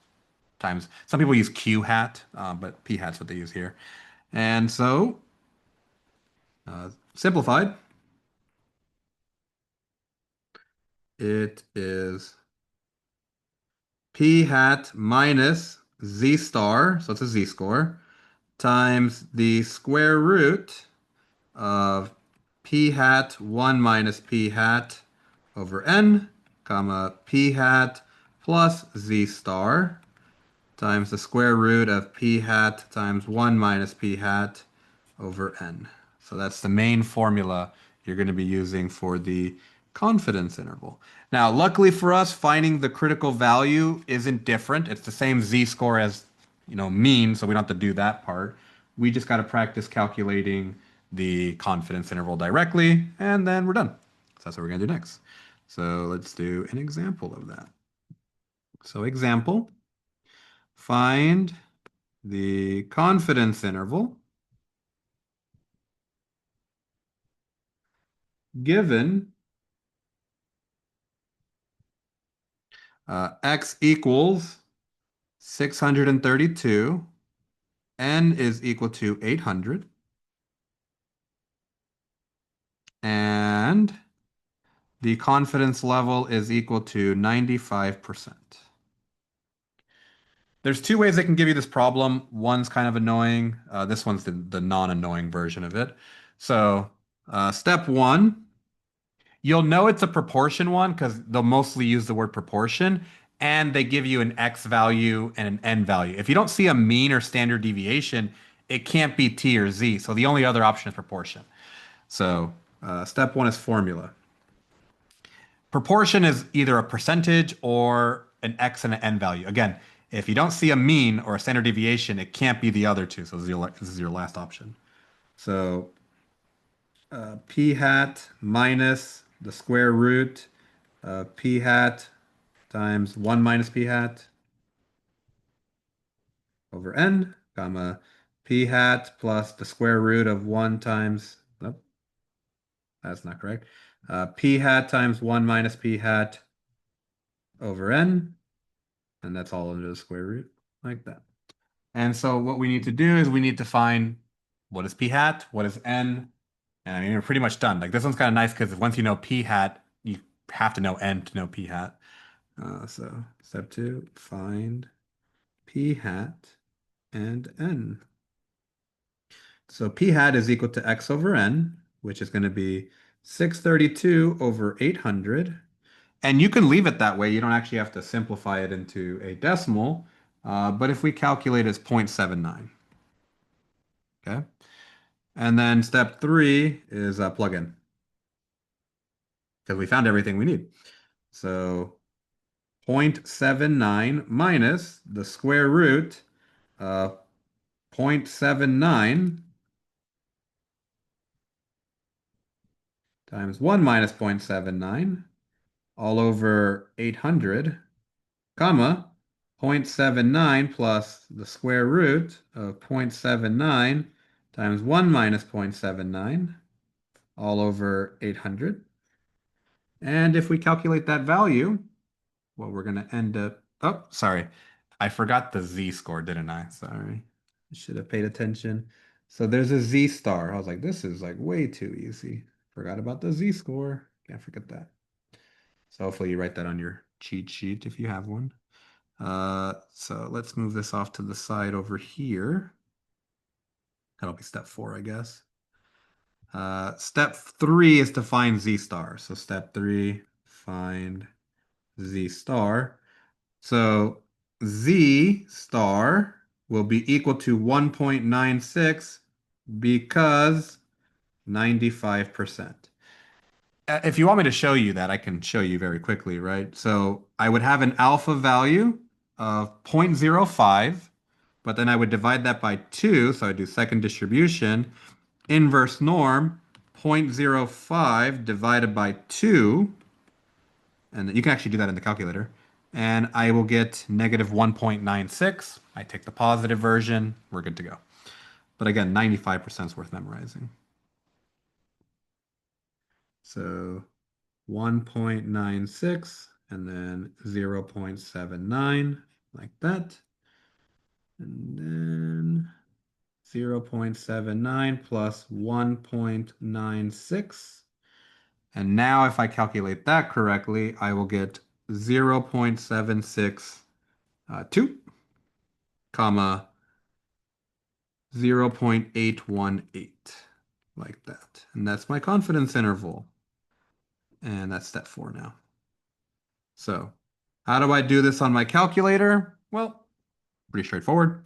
times, some people use q hat, but p hat's what they use here. And so, simplified, it is p hat minus z star, so it's a z-score, times the square root of p hat 1 minus p hat over n, comma, p hat plus z star times the square root of p hat times 1 minus p hat over n. So that's the main formula you're going to be using for the confidence interval. Now, luckily for us, finding the critical value isn't different. It's the same z-score as, mean, so we don't have to do that part. We just got to practice calculating the confidence interval directly, and then we're done. So that's what we're going to do next. So let's do an example of that. So example, find the confidence interval given x equals 632, n is equal to 800, and the confidence level is equal to 95%. There's two ways they can give you this problem. One's kind of annoying. This one's the non-annoying version of it. So, step one, you'll know it's a proportion one because they'll mostly use the word proportion, and they give you an x value and an n value. If you don't see a mean or standard deviation, it can't be t or z. So the only other option is proportion. So step one is formula. Proportion is either a percentage or an x and an n value. Again, if you don't see a mean or a standard deviation, it can't be the other two. So this is your last option. So p hat minus the square root of p hat times 1 minus p hat over n, comma, p hat plus the square root of 1 times, nope, that's not correct, p hat times 1 minus p hat over n, and that's all under the square root, like that. And so what we need to do is we need to find what is p hat, what is n, and I mean, we're pretty much done. Like this one's kind of nice because once you know p hat, you have to know n to know p hat. So step two, find p hat and n. So p hat is equal to x over n, which is going to be 632 over 800. And you can leave it that way. You don't actually have to simplify it into a decimal. But if we calculate it's 0.79. Okay. And then step three is plug in. because we found everything we need. So 0.79 minus the square root of 0.79 times 1 minus 0.79 all over 800, comma, 0.79 plus the square root of 0.79 times 1 minus 0.79 all over 800. And if we calculate that value, well, we're going to end up, oh, sorry. I forgot the z-score, didn't I? Sorry. I should have paid attention. So there's a z-star. I was like, this is like way too easy. Forgot about the z-score. Can't forget that. So hopefully you write that on your cheat sheet if you have one. So let's move this off to the side over here. That'll be step 4, I guess. Step 3 is to find z star. So step 3, find z star. So z star will be equal to 1.96 because 95%. If you want me to show you that, I can show you very quickly, right? So I would have an alpha value of 0.05, but then I would divide that by 2, so I do second distribution. Inverse norm, 0.05 divided by 2, and you can actually do that in the calculator. And I will get negative 1.96. I take the positive version, we're good to go. But again, 95% is worth memorizing. So 1.96 and then 0.79 like that. And then 0.79 plus 1.96. And now if I calculate that correctly, I will get 0.762, comma 0.818 like that. And that's my confidence interval. And that's step 4 now. So how do I do this on my calculator? Well, pretty straightforward.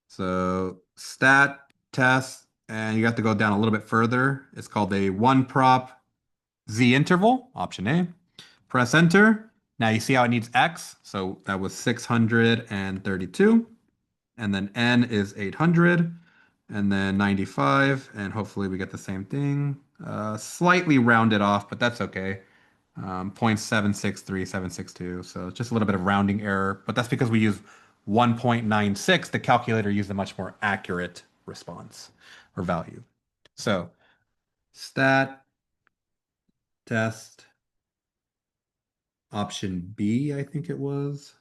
So stat, test, and you have to go down a little bit further. It's called a one prop Z interval, option A. Press enter. Now you see how it needs X. So that was 632. And then N is 800. And then 95. And hopefully we get the same thing. Slightly rounded off, but that's okay. 0.763762. So it's just a little bit of rounding error, but that's because we use 1.96. The calculator used a much more accurate response or value. So stat, test, option B, I think it was.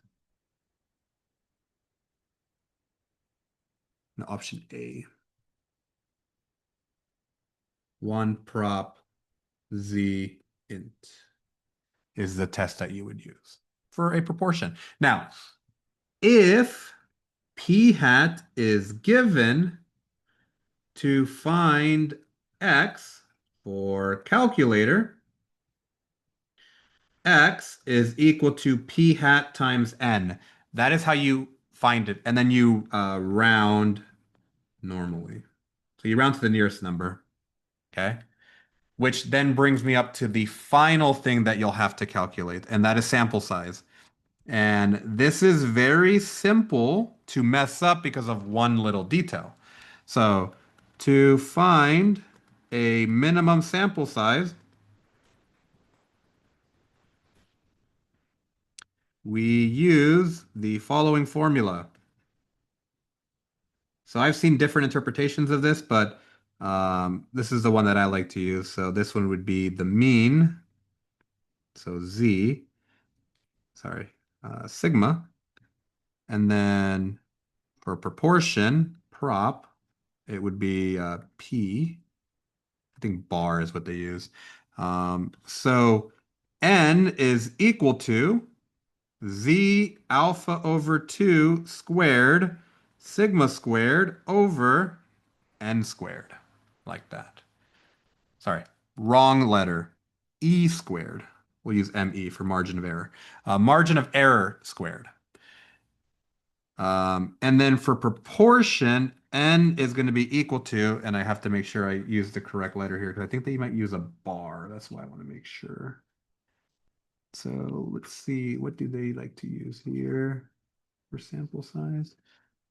No, option A. One prop Z int is the test that you would use for a proportion. Now, if p hat is given to find x for calculator, x is equal to p hat times n. That is how you find it. And then you round normally. So you round to the nearest number. Okay. Which then brings me up to the final thing that you'll have to calculate, and that is sample size. And this is very simple to mess up because of one little detail. So to find a minimum sample size, we use the following formula. So I've seen different interpretations of this, but this is the one that I like to use. So this one would be the mean. So Z, sorry, sigma. And then for proportion, prop, it would be P. I think bar is what they use. So N is equal to Z alpha over 2 squared, sigma squared over N squared, like that. Sorry, wrong letter. E squared. We'll use ME for margin of error. Margin of error squared. And then for proportion, N is going to be equal to, and I have to make sure I use the correct letter here because I think that you might use a bar. That's why I want to make sure. So let's see, what do they like to use here for sample size?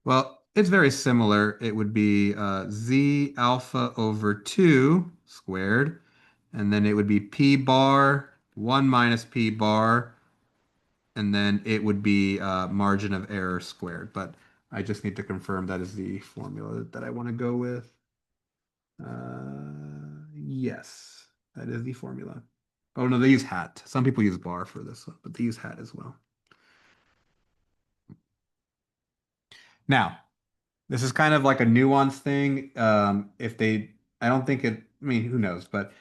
Well, it's very similar. It would be Z alpha over 2 squared, and then it would be P bar, 1 minus P bar, and then it would be margin of error squared. But I just need to confirm that is the formula that I want to go with. Yes, that is the formula. Oh no, they use hat. Some people use bar for this one, but they use hat as well. Now, this is kind of like a nuanced thing. If they, I don't think it, I mean, who knows, but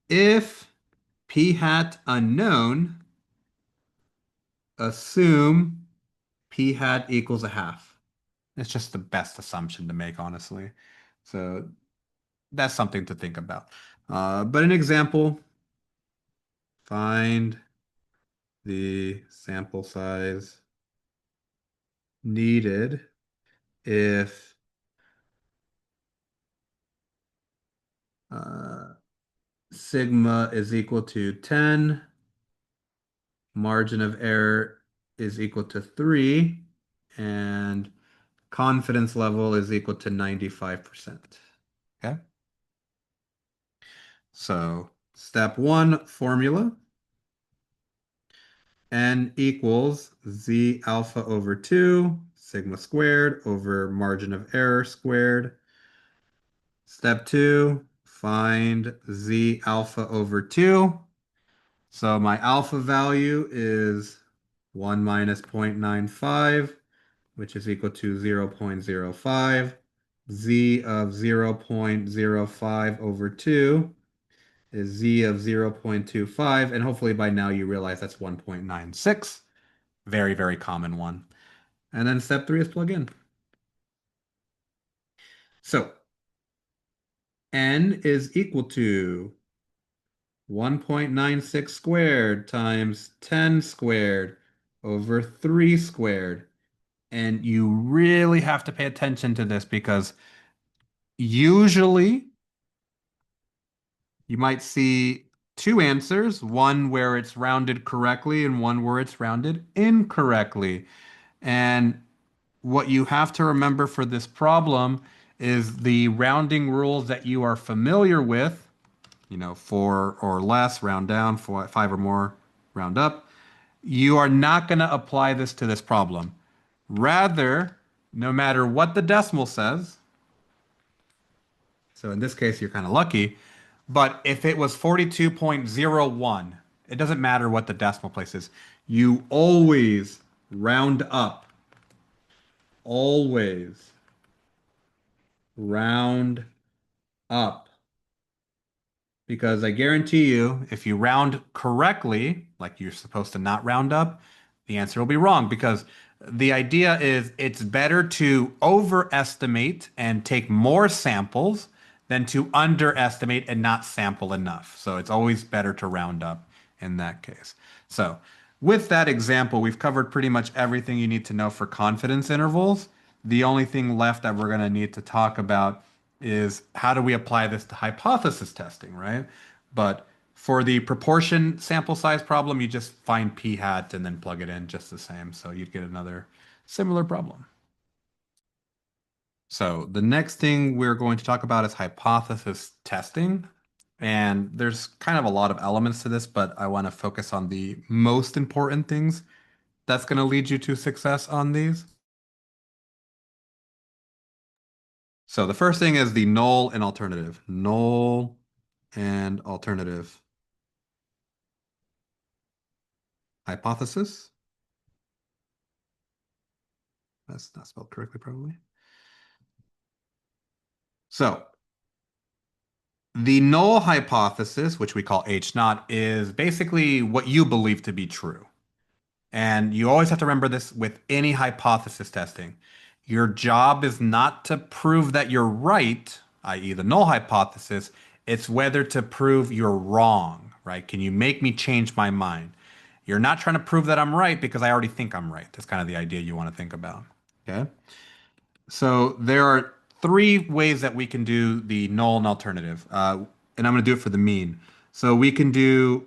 if p hat unknown, assume p hat equals a half. It's just the best assumption to make, honestly. So that's something to think about. But an example, find the sample size needed if uh, sigma is equal to 10, margin of error is equal to 3, and confidence level is equal to 95%. Okay? So step one formula, n equals z alpha over 2, sigma squared over margin of error squared. Step two, find z alpha over 2. So my alpha value is 1 minus 0.95, which is equal to 0.05. Z of 0.05 over 2 is Z of 0.25. And hopefully by now you realize that's 1.96. Very, very common one. And then step three is plug in. So N is equal to 1.96 squared times 10 squared over 3 squared. And you really have to pay attention to this because usually you might see two answers, one where it's rounded correctly and one where it's rounded incorrectly. And what you have to remember for this problem is the rounding rules that you are familiar with, four or less, round down, five or more, round up. You are not going to apply this to this problem. Rather, no matter what the decimal says, so in this case, you're kind of lucky. But if it was 42.01, it doesn't matter what the decimal place is. You always round up. Always round up. Because I guarantee you, if you round correctly, like you're supposed to not round up, the answer will be wrong. Because the idea is it's better to overestimate and take more samples than to underestimate and not sample enough. So it's always better to round up in that case. So with that example, we've covered pretty much everything you need to know for confidence intervals. The only thing left that we're going to need to talk about is how do we apply this to hypothesis testing, right? But for the proportion sample size problem, you just find p hat and then plug it in just the same. So you'd get another similar problem. So the next thing we're going to talk about is hypothesis testing. And there's kind of a lot of elements to this, but I want to focus on the most important things that's going to lead you to success on these. So the first thing is the null and alternative. Null and alternative. Hypothesis. That's not spelled correctly, probably. So the null hypothesis, which we call H naught, is basically what you believe to be true. And you always have to remember this with any hypothesis testing. Your job is not to prove that you're right, i.e., the null hypothesis. It's whether to prove you're wrong, right? Can you make me change my mind? You're not trying to prove that I'm right because I already think I'm right. That's kind of the idea you want to think about. Okay. So there are three ways that we can do the null and alternative. And I'm going to do it for the mean. So we can do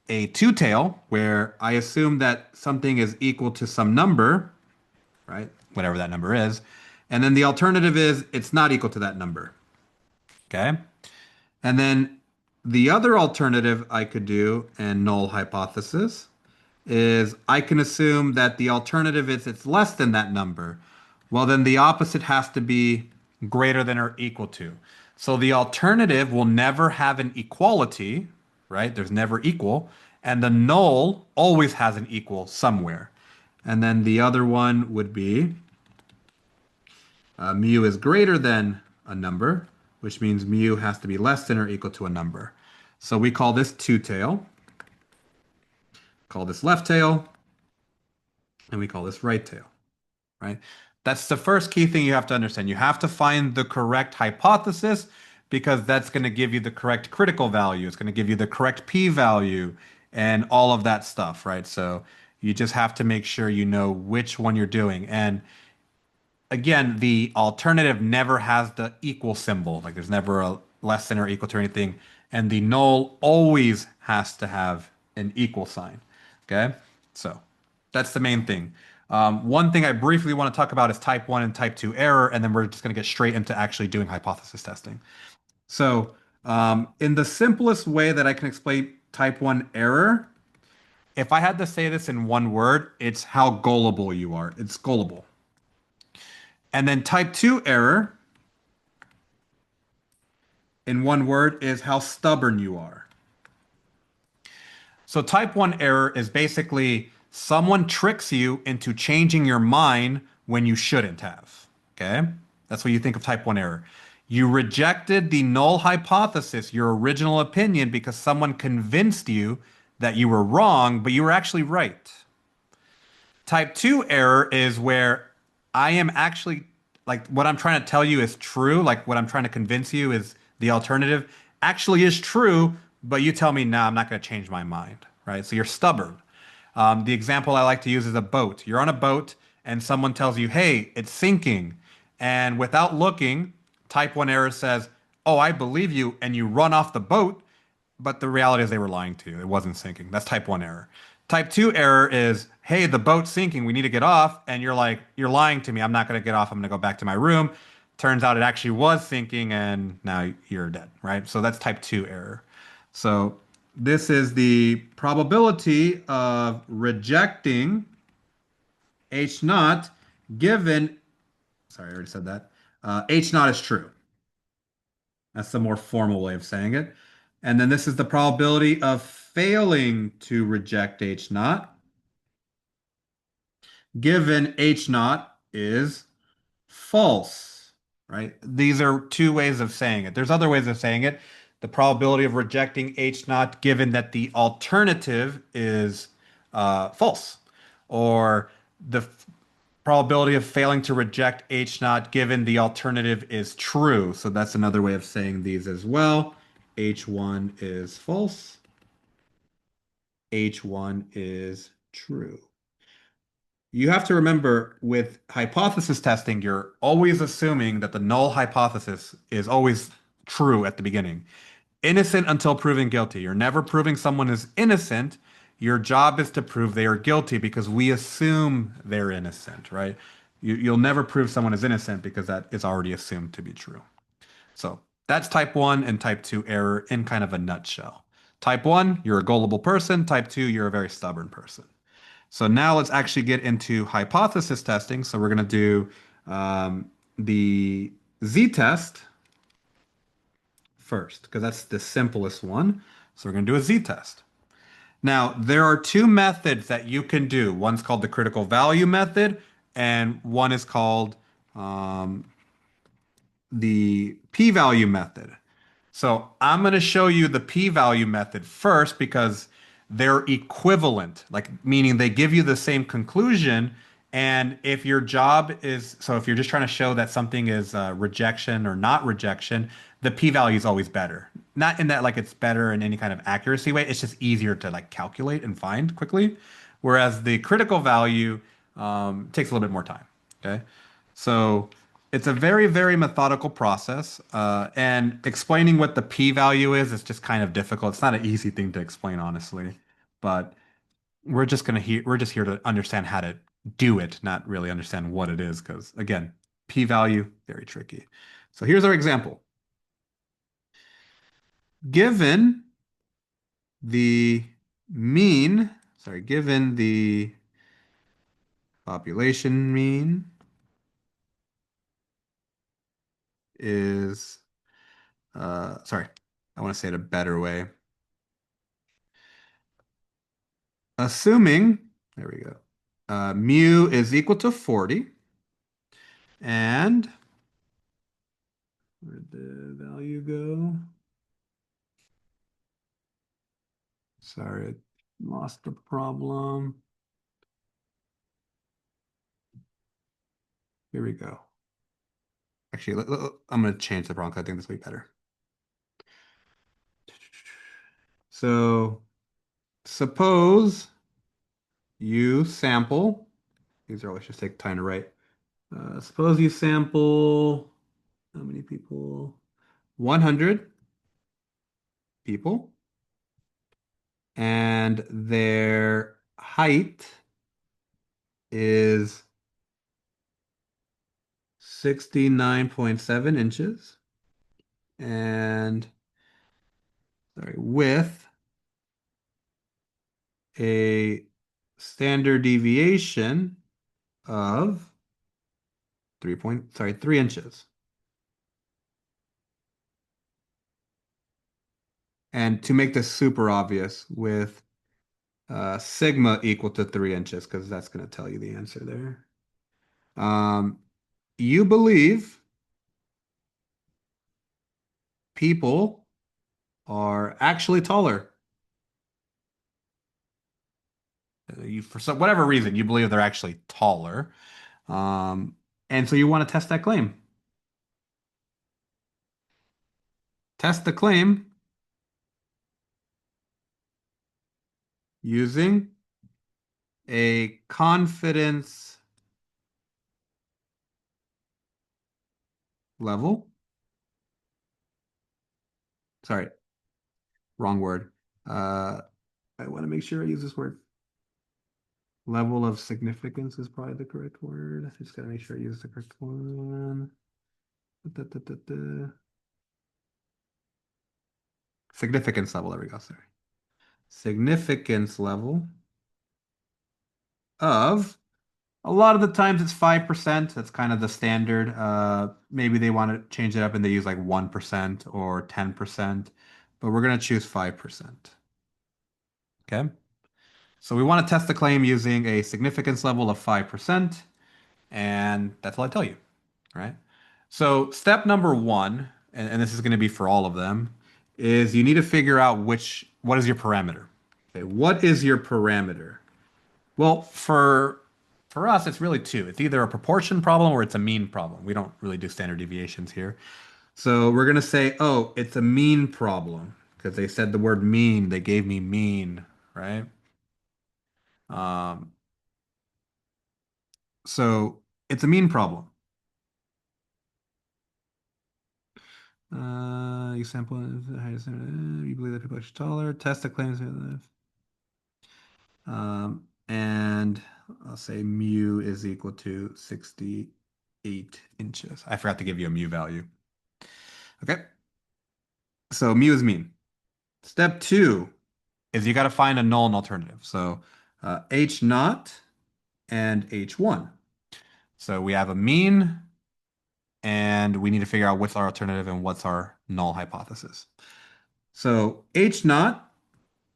a two-tail where I assume that something is equal to some number, right? Whatever that number is. And then the alternative is it's not equal to that number. Okay. And then the other alternative I could do and null hypothesis is I can assume that the alternative is it's less than that number. Well, then the opposite has to be greater than or equal to. So the alternative will never have an equality, right? There's never equal. And the null always has an equal somewhere. And then the other one would be mu is greater than a number, which means mu has to be less than or equal to a number. So we call this two-tail, call this left tail, and we call this right tail, right? That's the first key thing you have to understand. You have to find the correct hypothesis because that's going to give you the correct critical value. It's going to give you the correct p-value and all of that stuff, right? So you just have to make sure you know which one you're doing. And again, the alternative never has the equal symbol. Like there's never a less than or equal to anything. And the null always has to have an equal sign. Okay? So that's the main thing. One thing I briefly want to talk about is type 1 and type 2 error, and then we're just going to get straight into actually doing hypothesis testing. So, in the simplest way that I can explain type 1 error, if I had to say this in one word, it's how gullible you are. It's gullible. And then type 2 error, in one word, is how stubborn you are. So type 1 error is basically someone tricks you into changing your mind when you shouldn't have. Okay? That's what you think of type 1 error. You rejected the null hypothesis, your original opinion, because someone convinced you that you were wrong, but you were actually right. Type 2 error is where I am actually, like, what I'm trying to tell you is true. Like, what I'm trying to convince you is the alternative actually is true, but you tell me, nah, I'm not going to change my mind, right? So you're stubborn. The example I like to use is a boat. You're on a boat and someone tells you, hey, it's sinking. And without looking, type 1 error says, oh, I believe you. And you run off the boat, but the reality is they were lying to you. It wasn't sinking. That's type 1 error. Type 2 error is, hey, the boat's sinking. We need to get off. And you're like, you're lying to me. I'm not going to get off. I'm going to go back to my room. Turns out it actually was sinking and now you're dead, right? So that's type 2 error. So this is the probability of rejecting H naught given, sorry, I already said that. H naught is true. That's the more formal way of saying it. And then this is the probability of failing to reject H naught, given H naught is false, right? These are two ways of saying it. There's other ways of saying it. The probability of rejecting H naught given that the alternative is false, or the probability of failing to reject H naught given the alternative is true. So that's another way of saying these as well. H1 is false. H1 is true. You have to remember with hypothesis testing, you're always assuming that the null hypothesis is always true at the beginning. Innocent until proven guilty. You're never proving someone is innocent. Your job is to prove they are guilty because we assume they're innocent, right? You'll never prove someone is innocent because that is already assumed to be true. So that's type 1 and type 2 error in kind of a nutshell. Type 1, you're a gullible person. Type 2, you're a very stubborn person. So now let's actually get into hypothesis testing. So we're going to do the z-test first because that's the simplest one. So we're going to do a z-test. Now, there are two methods that you can do. One's called the critical value method, and one is called the p-value method. So I'm going to show you the p-value method first because they're equivalent, like meaning they give you the same conclusion. And if your job is, so if you're just trying to show that something is rejection or not rejection, the p-value is always better. Not in that like it's better in any kind of accuracy way. It's just easier to like calculate and find quickly. Whereas the critical value takes a little bit more time. Okay. So it's a very, very methodical process, and explaining what the p-value is just kind of difficult. It's not an easy thing to explain, honestly. but we're just here to understand how to do it, not really understand what it is, because again, p-value, very tricky. So here's our example. Given the mean, sorry, given the population mean is, sorry, I want to say it a better way. Assuming, there we go, mu is equal to 40, and where'd the value go? Sorry, I lost the problem. Here we go. Actually, I'm going to change the problem because I think this will be better. So suppose you sample, these are always just take time to write. Suppose you sample, how many people? 100 people, and their height is 69.7 inches, and sorry, with a standard deviation of 3 inches. And to make this super obvious, with sigma equal to 3 inches, because that's going to tell you the answer there. Um, you believe people are actually taller. For some, whatever reason, you believe they're actually taller. Um, and so you want to test that claim. Test the claim using a confidence level. Sorry, wrong word. I want to make sure I use this word. Level of significance is probably the correct word. I just gotta make sure I use the correct one. Da, da, da, da. Significance level. There we go. Sorry. Significance level of, a lot of the times it's 5%. That's kind of the standard. Maybe they want to change it up and they use like 1% or 10%, but we're going to choose 5%. Okay. So we want to test the claim using a significance level of 5%, and that's all I tell you. Right? So step number one, and this is going to be for all of them, is you need to figure out what is your parameter. Okay, what is your parameter? Well, for us, it's really two. It's either a proportion problem or it's a mean problem. We don't really do standard deviations here. So we're going to say, oh, it's a mean problem because they said the word mean. They gave me mean, right? Um, so it's a mean problem. You sample you believe that people are taller. Test the claims. And I'll say mu is equal to 68 inches. I forgot to give you a mu value. Okay, so mu is mean. Step two is you got to find a null and alternative. So H naught and H1. So we have a mean, and we need to figure out what's our alternative and what's our null hypothesis. So H naught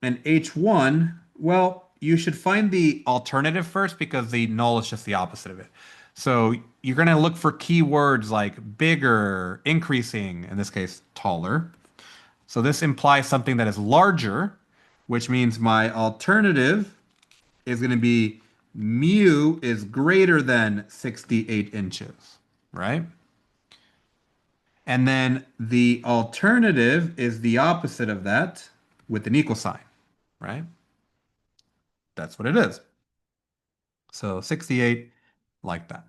and H1, well, you should find the alternative first because the null is just the opposite of it. So you're going to look for keywords like bigger, increasing, in this case, taller. So this implies something that is larger, which means my alternative is going to be mu is greater than 68 inches, right? And then the alternative is the opposite of that with an equal sign, right? That's what it is. So 68, like that.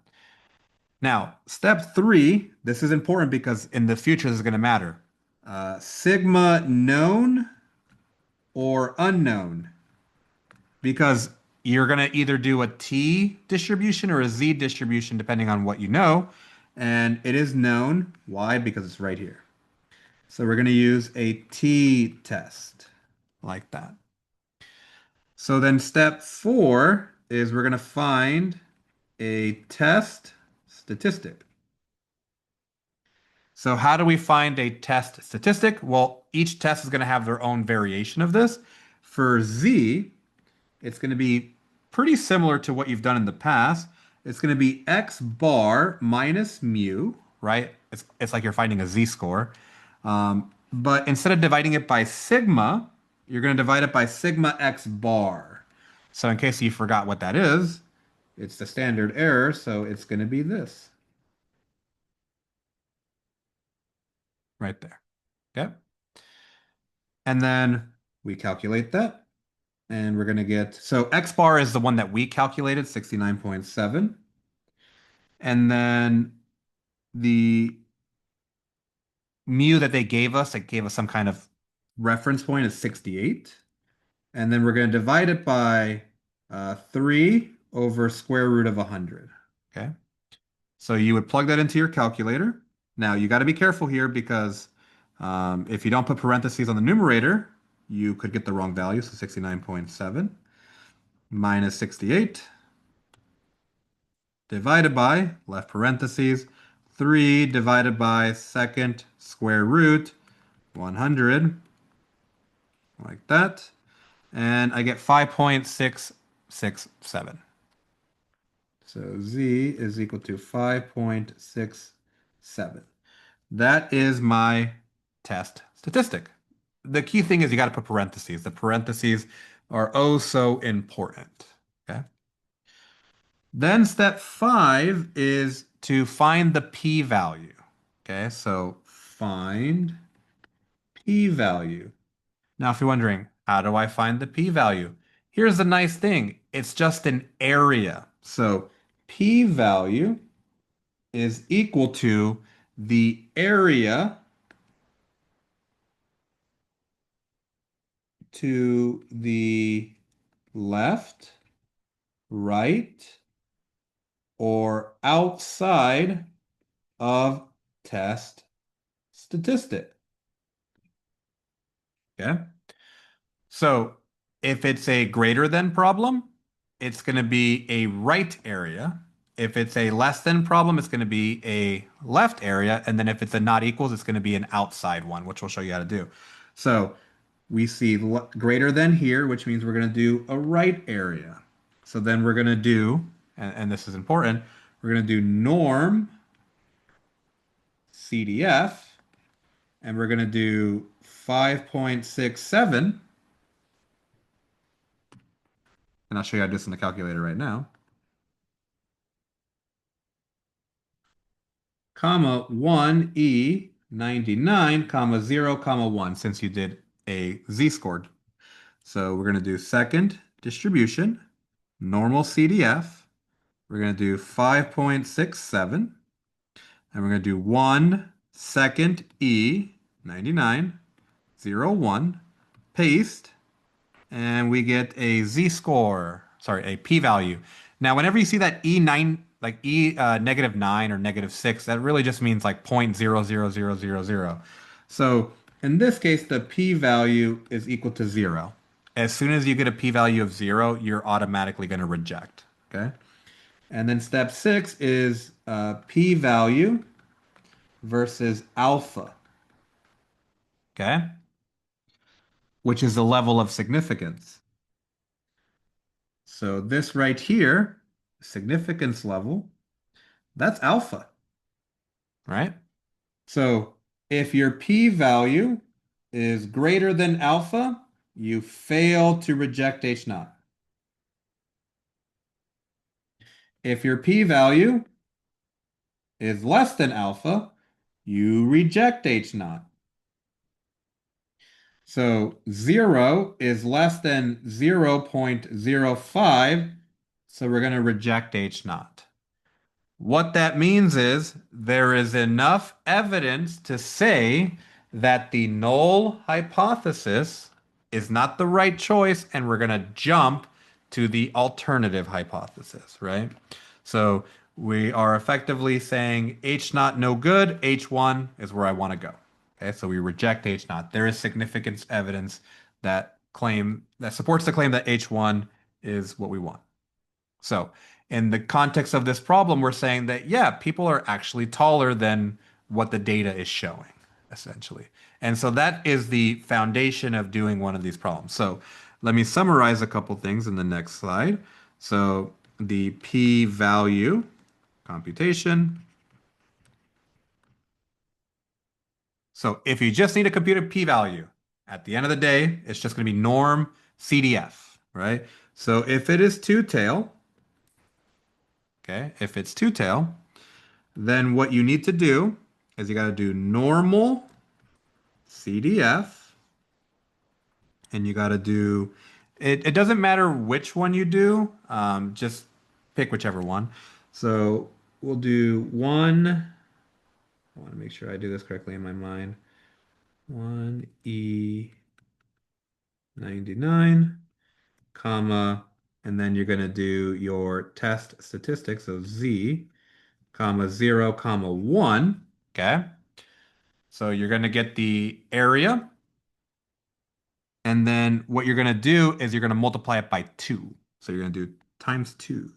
Now, step three, this is important because in the future this is going to matter. Sigma known or unknown. because you're going to either do a T distribution or a Z distribution depending on what you know. And it is known. Why? Because it's right here. So we're going to use a T test like that. So then step 4 is we're going to find a test statistic. So how do we find a test statistic? Well, each test is going to have their own variation of this. For Z, it's going to be pretty similar to what you've done in the past. It's going to be X bar minus mu, right? It's like you're finding a Z score. But instead of dividing it by sigma, you're going to divide it by sigma X bar. So in case you forgot what that is, it's the standard error, so it's going to be this right there. Okay. And then we calculate that. And we're going to get, so X bar is the one that we calculated, 69.7. And then the mu that they gave us, it gave us some kind of reference point is 68. And then we're going to divide it by 3 over square root of 100. Okay. So you would plug that into your calculator. Now you got to be careful here because if you don't put parentheses on the numerator, you could get the wrong value. So 69.7 minus 68 divided by, left parentheses, 3 divided by second square root 100, like that. And I get 5.667. So Z is equal to 5.67. That is my test statistic. The key thing is you got to put parentheses. The parentheses are oh so important. Okay. Then step 5 is to find the p-value. Okay, so find p-value. Now, if you're wondering, how do I find the p-value? Here's the nice thing. It's just an area. So p-value is equal to the area to the left, right, or outside of test statistic. Okay. So if it's a greater than problem, it's going to be a right area. If it's a less than problem, it's going to be a left area. And then if it's a not equals, it's going to be an outside one, which we'll show you how to do. So we see greater than here, which means we're going to do a right area. So then we're going to do, and this is important, we're going to do norm CDF, and we're going to do 5.67. And I'll show you how to do this in the calculator right now. Comma 1E 99, comma 0, comma 1, since you did a z-scored. So we're going to do second distribution, normal CDF. We're going to do 5.67. And we're going to do 1 second E 99, 0, 1, paste, and we get a z-score, sorry, a p-value. Now, whenever you see that E9, like E -9 or -6, that really just means like 0.00000. So in this case, the p-value is equal to 0. As soon as you get a p-value of 0, you're automatically going to reject. Okay. And then step 6 is p-value versus alpha. Okay. Which is the level of significance. So this right here, significance level, that's alpha, right? So if your p-value is greater than alpha, you fail to reject H naught. If your p-value is less than alpha, you reject H naught. So 0 is less than 0.05, so we're going to reject H naught. What that means is there is enough evidence to say that the null hypothesis is not the right choice, and we're going to jump to the alternative hypothesis, right? So we are effectively saying H naught no good, H1 is where I want to go. Okay, so we reject H naught. There is significant evidence that supports the claim that H1 is what we want. So, in the context of this problem, we're saying that, yeah, people are actually taller than what the data is showing, essentially. And so that is the foundation of doing one of these problems. So, let me summarize a couple things in the next slide. So, the p-value computation. So, if you just need to compute a p-value, at the end of the day, it's just going to be norm CDF, right? So, if it is two-tail, okay, if it's two-tail, then what you need to do is you got to do normal CDF and you got to do it doesn't matter which one you do, just pick whichever one. So we'll do one. I want to make sure I do this correctly in my mind. 1E99, comma, and then you're going to do your test statistics, so Z, comma, 0, comma, 1. Okay. So you're going to get the area. And then what you're going to do is you're going to multiply it by 2. So you're going to do times 2,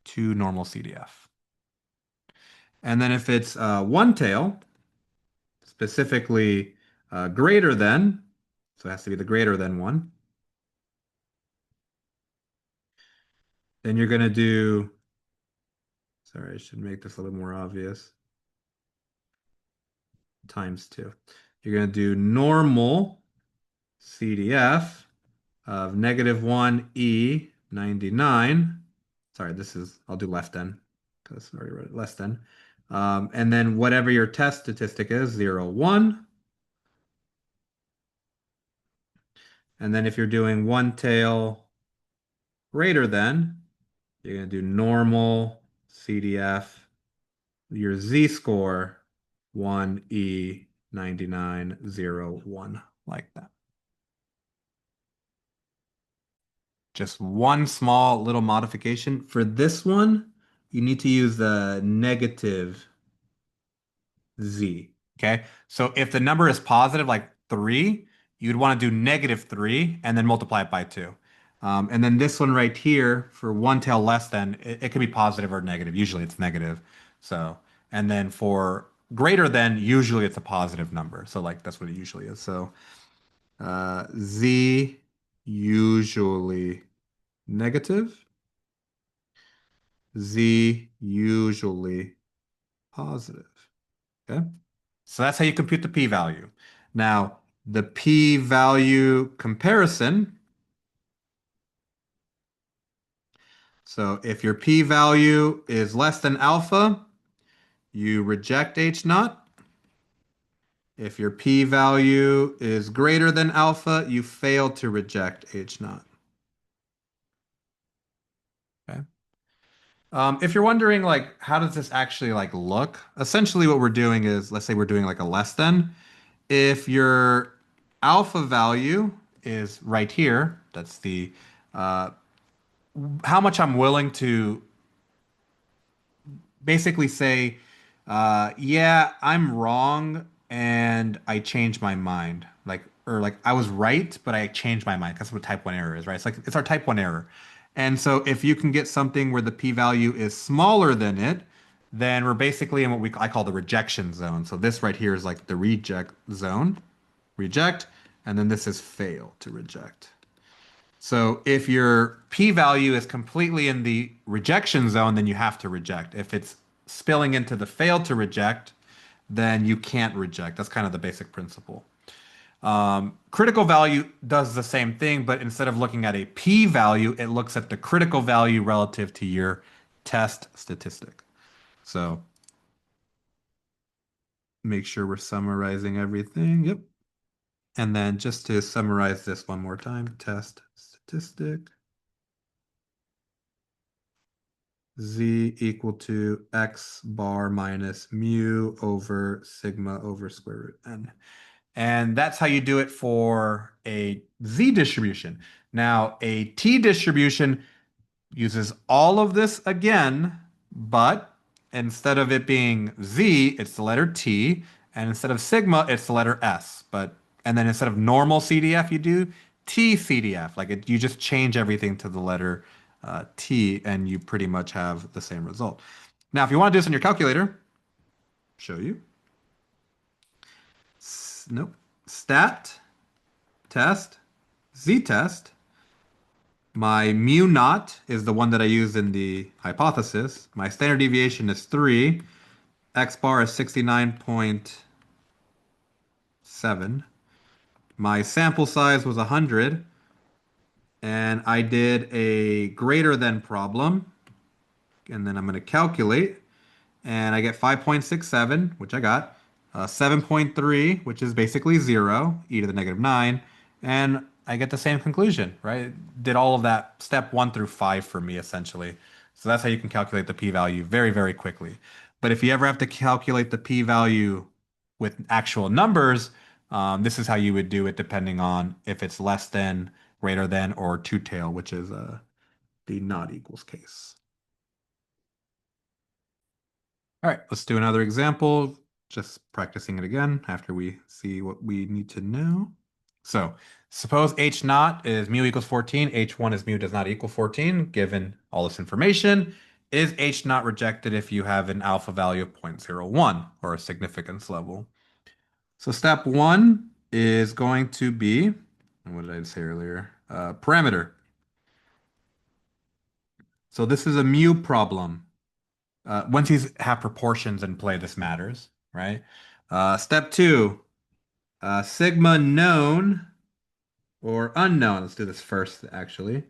2 normal CDF. And then if it's one tail, specifically greater than, so it has to be the greater than one, then you're going to do, sorry, I should make this a little more obvious, times 2. You're going to do normal CDF of negative 1E99. Sorry, I'll do left then because I already wrote it less than. And then whatever your test statistic is, 0, 1. And then if you're doing one tail greater than, you're going to do normal CDF, your z-score, 1E99, 0, 1, like that. Just one small little modification. For this one, you need to use the negative z. Okay. So if the number is positive, like 3, you'd want to do negative 3 and then multiply it by 2. And then this one right here, for one tail less than, it could be positive or negative. Usually it's negative. So, and then for greater than, usually it's a positive number. So like that's what it usually is. So z usually negative, z usually positive. Okay. So that's how you compute the p-value. Now, the p-value comparison. So if your p-value is less than alpha, you reject H naught. If your p-value is greater than alpha, you fail to reject H naught. Okay. If you're wondering, like, how does this actually like look? Essentially, what we're doing is, let's say we're doing like a less than. If your alpha value is right here, that's the uh, how much I'm willing to basically say, yeah, I'm wrong and I changed my mind. Like, or like I was right, but I changed my mind. That's what type 1 error is, right? It's like it's our type 1 error. And so if you can get something where the p-value is smaller than it, then we're basically in what I call the rejection zone. So this right here is like the reject zone, reject, and then this is fail to reject. So if your p-value is completely in the rejection zone, then you have to reject. If it's spilling into the fail to reject, then you can't reject. That's kind of the basic principle. Critical value does the same thing, but instead of looking at a p-value, it looks at the critical value relative to your test statistic. So make sure we're summarizing everything. Yep. And then just to summarize this one more time, test statistic. Z equal to x bar minus mu over sigma over square root n. And that's how you do it for a z distribution. Now, a t distribution uses all of this again, but instead of it being z, it's the letter t, and instead of sigma, it's the letter s. And then instead of normal CDF, you do t CDF. You just change everything to the letter t, and you pretty much have the same result. Now, if you want to do this in your calculator, show you. Nope. Stat test z test. My mu naught is the one that I used in the hypothesis. My standard deviation is 3. X bar is 69.7. My sample size was 100. And I did a greater than problem. And then I'm going to calculate. And I get 5.67, which I got. 7.3, which is basically 0, e to the negative 9. And I get the same conclusion, right? Did all of that step 1 through 5 for me, essentially. So that's how you can calculate the p-value very, very quickly. But if you ever have to calculate the p-value with actual numbers, this is how you would do it depending on if it's less than, greater than, or two-tail, which is the not equals case. All right, let's do another example. Just practicing it again after we see what we need to know. So suppose H naught is mu equals 14, H1 is mu does not equal 14, given all this information. Is H naught rejected if you have an alpha value of 0.01 or a significance level? So step one is going to be, what did I say earlier? Parameter. So this is a mu problem. Once you have proportions in play, this matters, right? Step two, sigma known or unknown. Let's do this first, actually.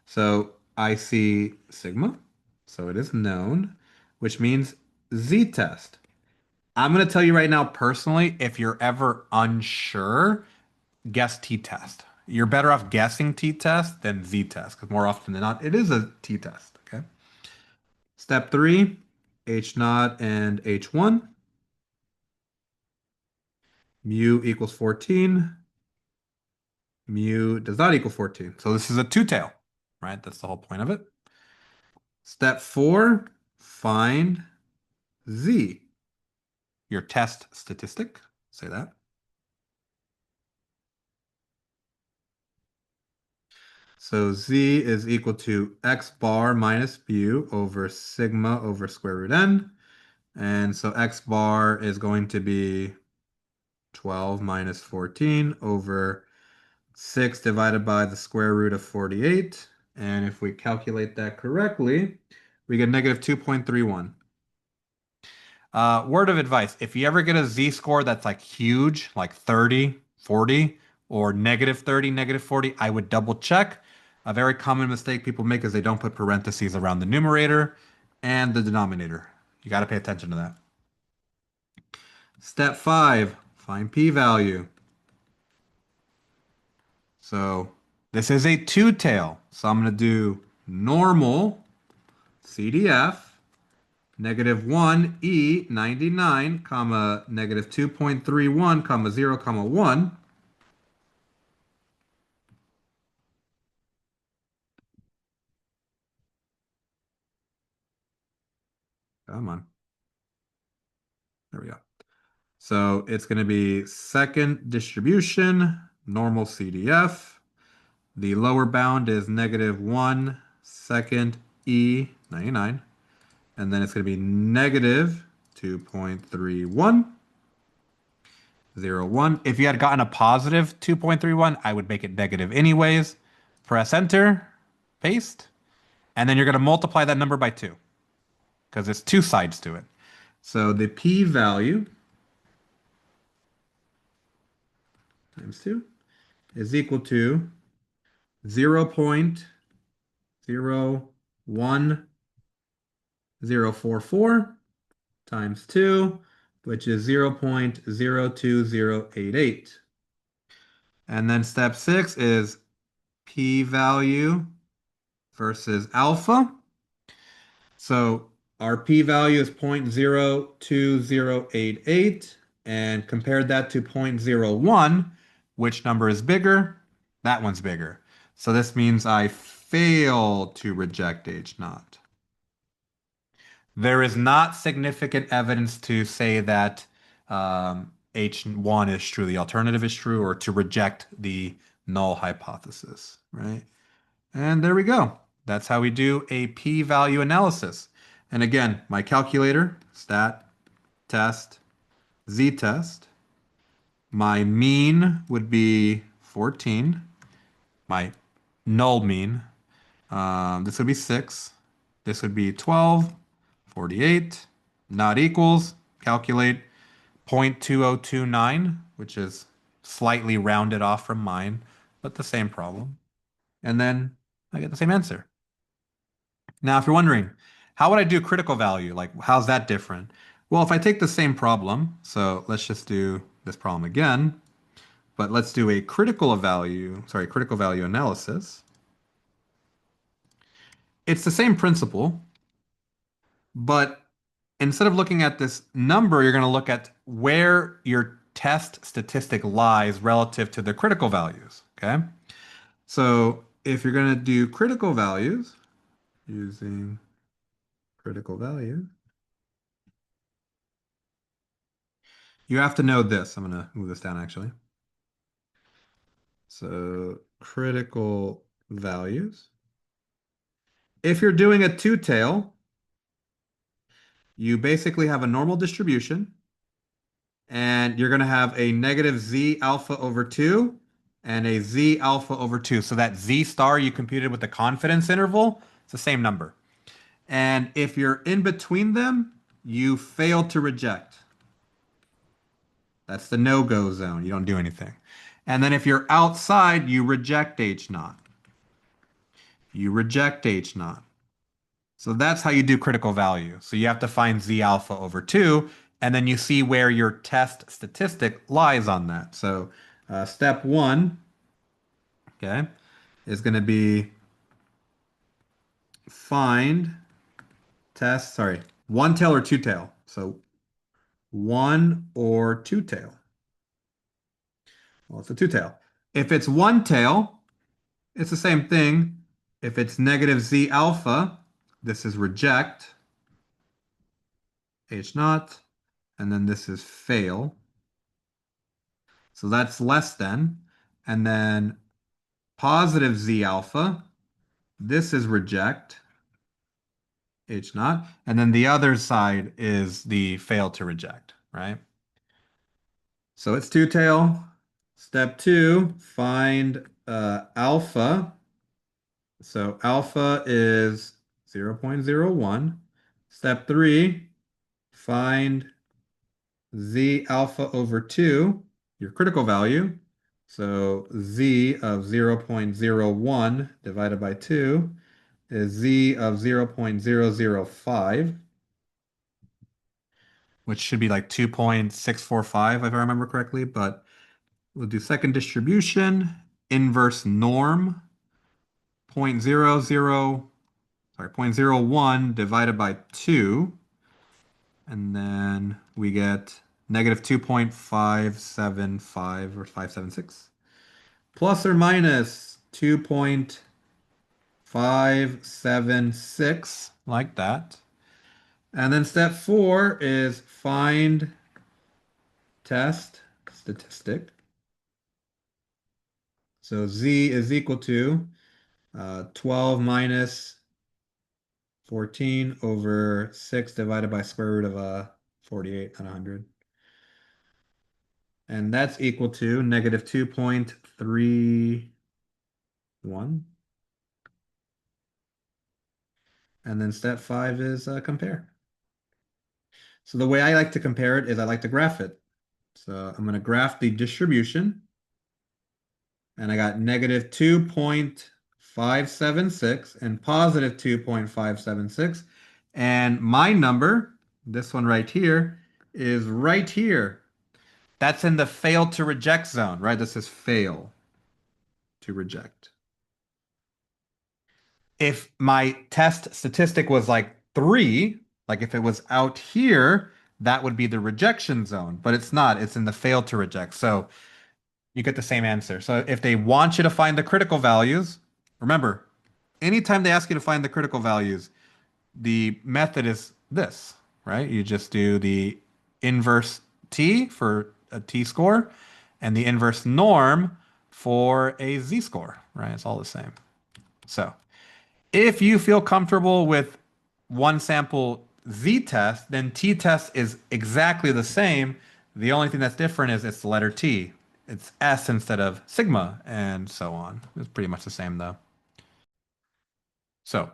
So I see sigma, so it is known, which means z-test. I'm going to tell you right now, personally, if you're ever unsure, guess t-test. You're better off guessing t-test than z-test, because more often than not, it is a t-test, okay? Step three, H naught and H1. Mu equals 14. Mu does not equal 14. So this is a two-tail, right? That's the whole point of it. Step four, find Z, your test statistic. Say that. So Z is equal to X bar minus mu over sigma over square root n. And so X bar is going to be 12 minus 14 over 6 divided by the square root of 48. And if we calculate that correctly, we get negative 2.31. Word of advice, if you ever get a z-score that's like huge, like 30, 40, or negative 30, negative 40, I would double check. A very common mistake people make is they don't put parentheses around the numerator and the denominator. You got to pay attention to that. Step 5, find p-value. So this is a two-tail. So I'm going to do normal CDF negative 1 E 99 comma negative 2.31 comma 0 comma 1. Come on. There we go. So it's going to be second distribution, normal CDF. The lower bound is negative 1 second E 99. And then it's going to be negative 2.31. 1. If you had gotten a positive 2.31, I would make it negative anyways. Press enter, paste, and then you're going to multiply that number by 2 because there's two sides to it. So the p-value times 2 is equal to 0.01044 times 2, which is 0.02088. And then step 6 is p-value versus alpha. So our p-value is 0.02088 and compared that to 0.01, which number is bigger? That one's bigger. So this means I fail to reject H naught. There is not significant evidence to say that H1 is true, the alternative is true, or to reject the null hypothesis, right? And there we go. That's how we do a p-value analysis. And again, my calculator, stat, test, z-test. My mean would be 14. My null mean, this would be 6. This would be 12, 48, not equals, calculate 0.2029, which is slightly rounded off from mine, but the same problem. And then I get the same answer. Now, if you're wondering, how would I do critical value? Like, how's that different? Well, if I take the same problem, so let's just do this problem again, but let's do a critical value analysis. It's the same principle, but instead of looking at this number, you're going to look at where your test statistic lies relative to the critical values. Okay. So if you're going to do critical values using critical value, you have to know this. I'm going to move this down actually. So critical values. If you're doing a two-tail, you basically have a normal distribution and you're going to have a negative z alpha over 2 and a z alpha over 2. So that z star you computed with the confidence interval, it's the same number. And if you're in between them, you fail to reject. That's the no-go zone. You don't do anything. And then if you're outside, you reject H naught. You reject H naught. So that's how you do critical value. So you have to find Z alpha over 2, and then you see where your test statistic lies on that. So step 1, okay, is going to be find one tail or two tail. So one or two tail. Well, it's a two tail. If it's one tail, it's the same thing. If it's negative Z alpha, this is reject H naught, and then this is fail. So that's less than. And then positive Z alpha, this is reject H naught. And then the other side is the fail to reject, right? So it's two tail. Step 2, find alpha. So alpha is 0.01. Step 3, find Z alpha over 2, your critical value. So Z of 0.01 divided by 2 is Z of 0.005, which should be like 2.645 if I remember correctly, but we'll do second distribution, inverse norm, 0.01 divided by 2, and then we get negative 2.575 or 576, plus or minus 2.576, like that. And then step 4 is find test statistic. So Z is equal to 12 minus 14 over 6 divided by square root of 48 and 100. And that's equal to negative 2.31. And then step 5 is compare. So the way I like to compare it is I like to graph it. So I'm going to graph the distribution. And I got negative 2.576 and positive 2.576. And my number, this one right here, is right here. That's in the fail to reject zone, right? This is fail to reject. If my test statistic was like 3, like if it was out here, that would be the rejection zone, but it's not. It's in the fail to reject. So you get the same answer. So if they want you to find the critical values, Remember, anytime they ask you to find the critical values, the method is this, right? You just do the inverse t for a t-score and the inverse norm for a z-score, right? It's all the same. So if you feel comfortable with one sample z-test, then t-test is exactly the same. The only thing that's different is it's the letter t. It's s instead of sigma and so on. It's pretty much the same though. So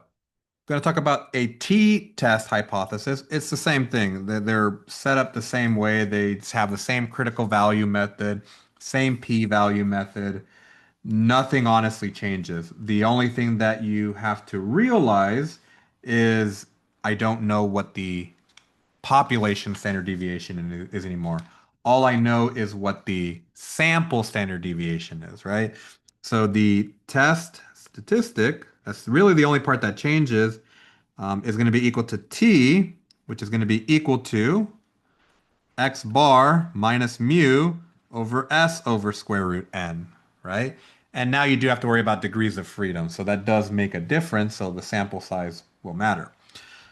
going to talk about a t-test hypothesis. It's the same thing. They're set up the same way. They have the same critical value method, same p-value method. Nothing honestly changes. The only thing that you have to realize is I don't know what the population standard deviation is anymore. All I know is what the sample standard deviation is, right? So the test statistic, that's really the only part that changes, is going to be equal to t, which is going to be equal to x bar minus mu over s over square root n, right? And now you do have to worry about degrees of freedom. So that does make a difference. So the sample size will matter.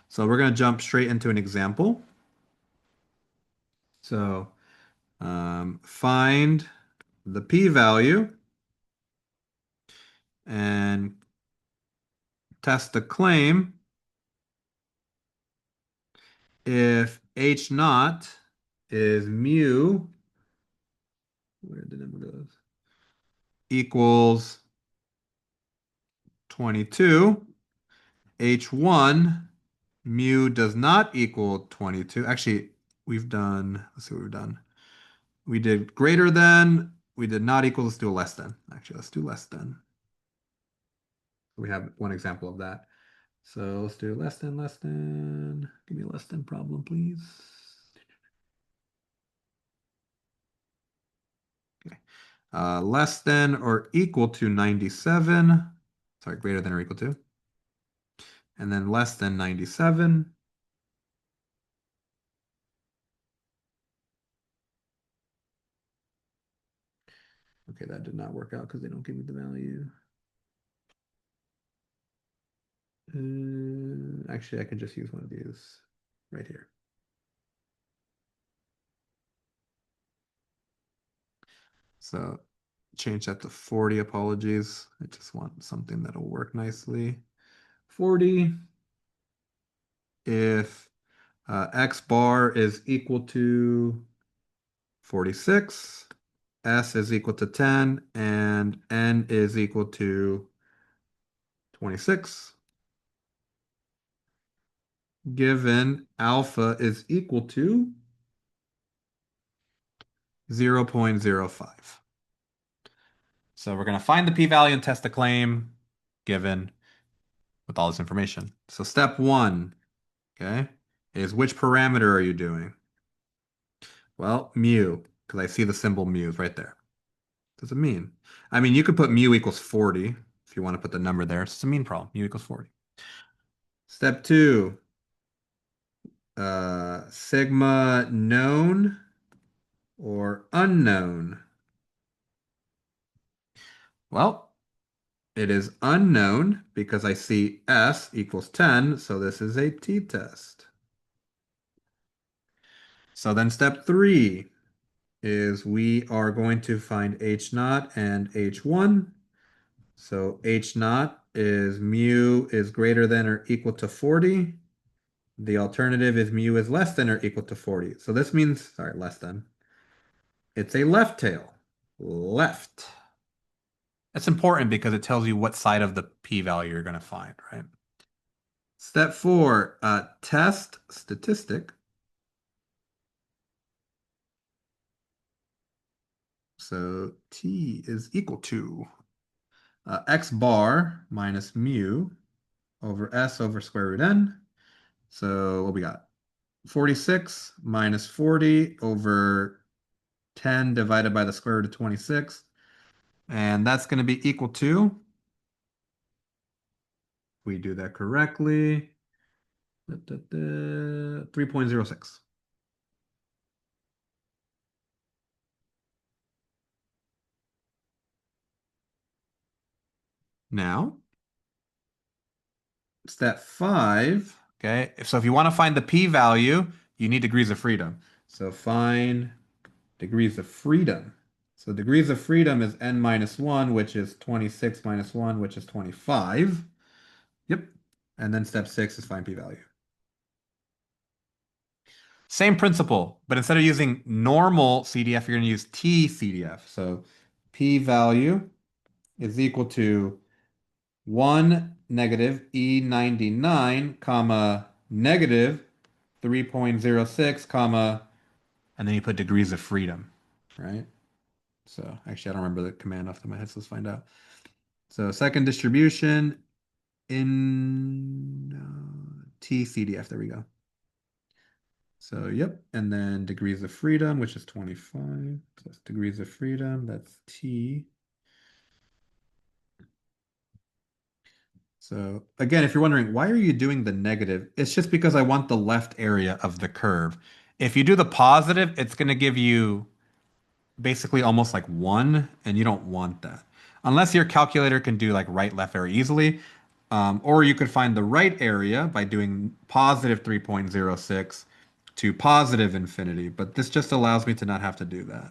So we're going to jump straight into an example. So find the p-value and test the claim if h naught is mu, where the number goes, equals 22, h1 mu does not equal 22. Actually, let's see what we've done. We did greater than, we did not equal, let's do a less than. Actually, let's do less than. We have one example of that. So let's do less than, less than. Give me a less than problem, please. Okay. Less than or equal to 97. Sorry, greater than or equal to. And then less than 97. Okay, that did not work out because they don't give me the value. Actually, I could just use one of these right here. So change that to 40, apologies. I just want something that'll work nicely. 40 if x bar is equal to 46, s is equal to 10, and n is equal to 26, given alpha is equal to 0.05. So we're going to find the p-value and test the claim given with all this information. So step one, okay, is which parameter are you doing? Well, mu, because I see the symbol mu is right there. What does it mean? I mean, you could put mu equals 40 if you want to put the number there. It's a mean problem. Mu equals 40. Step two, sigma known or unknown? Well, it is unknown because I see S equals 10, so this is a t-test. So then step three is we are going to find H naught and H1. So H naught is mu is greater than or equal to 40. The alternative is mu is less than or equal to 40. So this means, sorry, less than. It's a left tail. Left. That's important because it tells you what side of the p-value you're going to find, right? Step four, test statistic. So t is equal to x bar minus mu over s over square root n. So what we got? 46 minus 40 over 10 divided by the square root of 26. And that's going to be equal to, if we do that correctly, 3.06. Now, Step 5, okay? So if you want to find the p-value, you need degrees of freedom. So find degrees of freedom. So degrees of freedom is n minus 1, which is 26 minus 1, which is 25. Yep. And then step 6 is find p-value. Same principle, but instead of using normal CDF, you're going to use T-CDF. So p-value is equal to 1 negative E99, comma, negative 3.06, comma, and then you put degrees of freedom, right? So actually, I don't remember the command off the top of my head, so let's find out. So second distribution in T-CDF, there we go. So, yep. And then degrees of freedom, which is 25 plus degrees of freedom, that's T. So again, if you're wondering, why are you doing the negative? It's just because I want the left area of the curve. If you do the positive, it's going to give you basically almost like 1, and you don't want that. Unless your calculator can do like right, left very easily. Or you could find the right area by doing positive 3.06 to positive infinity. But this just allows me to not have to do that.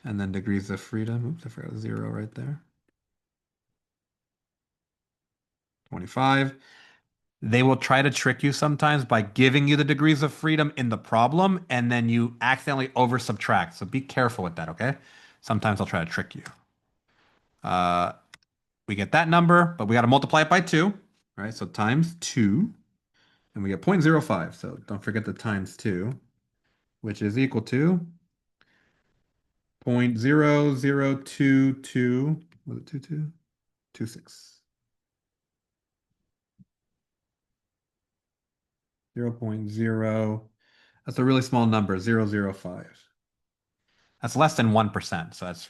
And then degrees of freedom. Oops, I forgot 0 right there. 25. They will try to trick you sometimes by giving you the degrees of freedom in the problem, and then you accidentally over subtract. So be careful with that, okay? Sometimes they'll try to trick you. Uh, we get that number, but we got to multiply it by 2, right? So times 2, and we get 0.05. So don't forget the times 2, which is equal to 0.0022, was it 22? 26. 0.0. That's a really small number, 0.005. That's less than 1%, so that's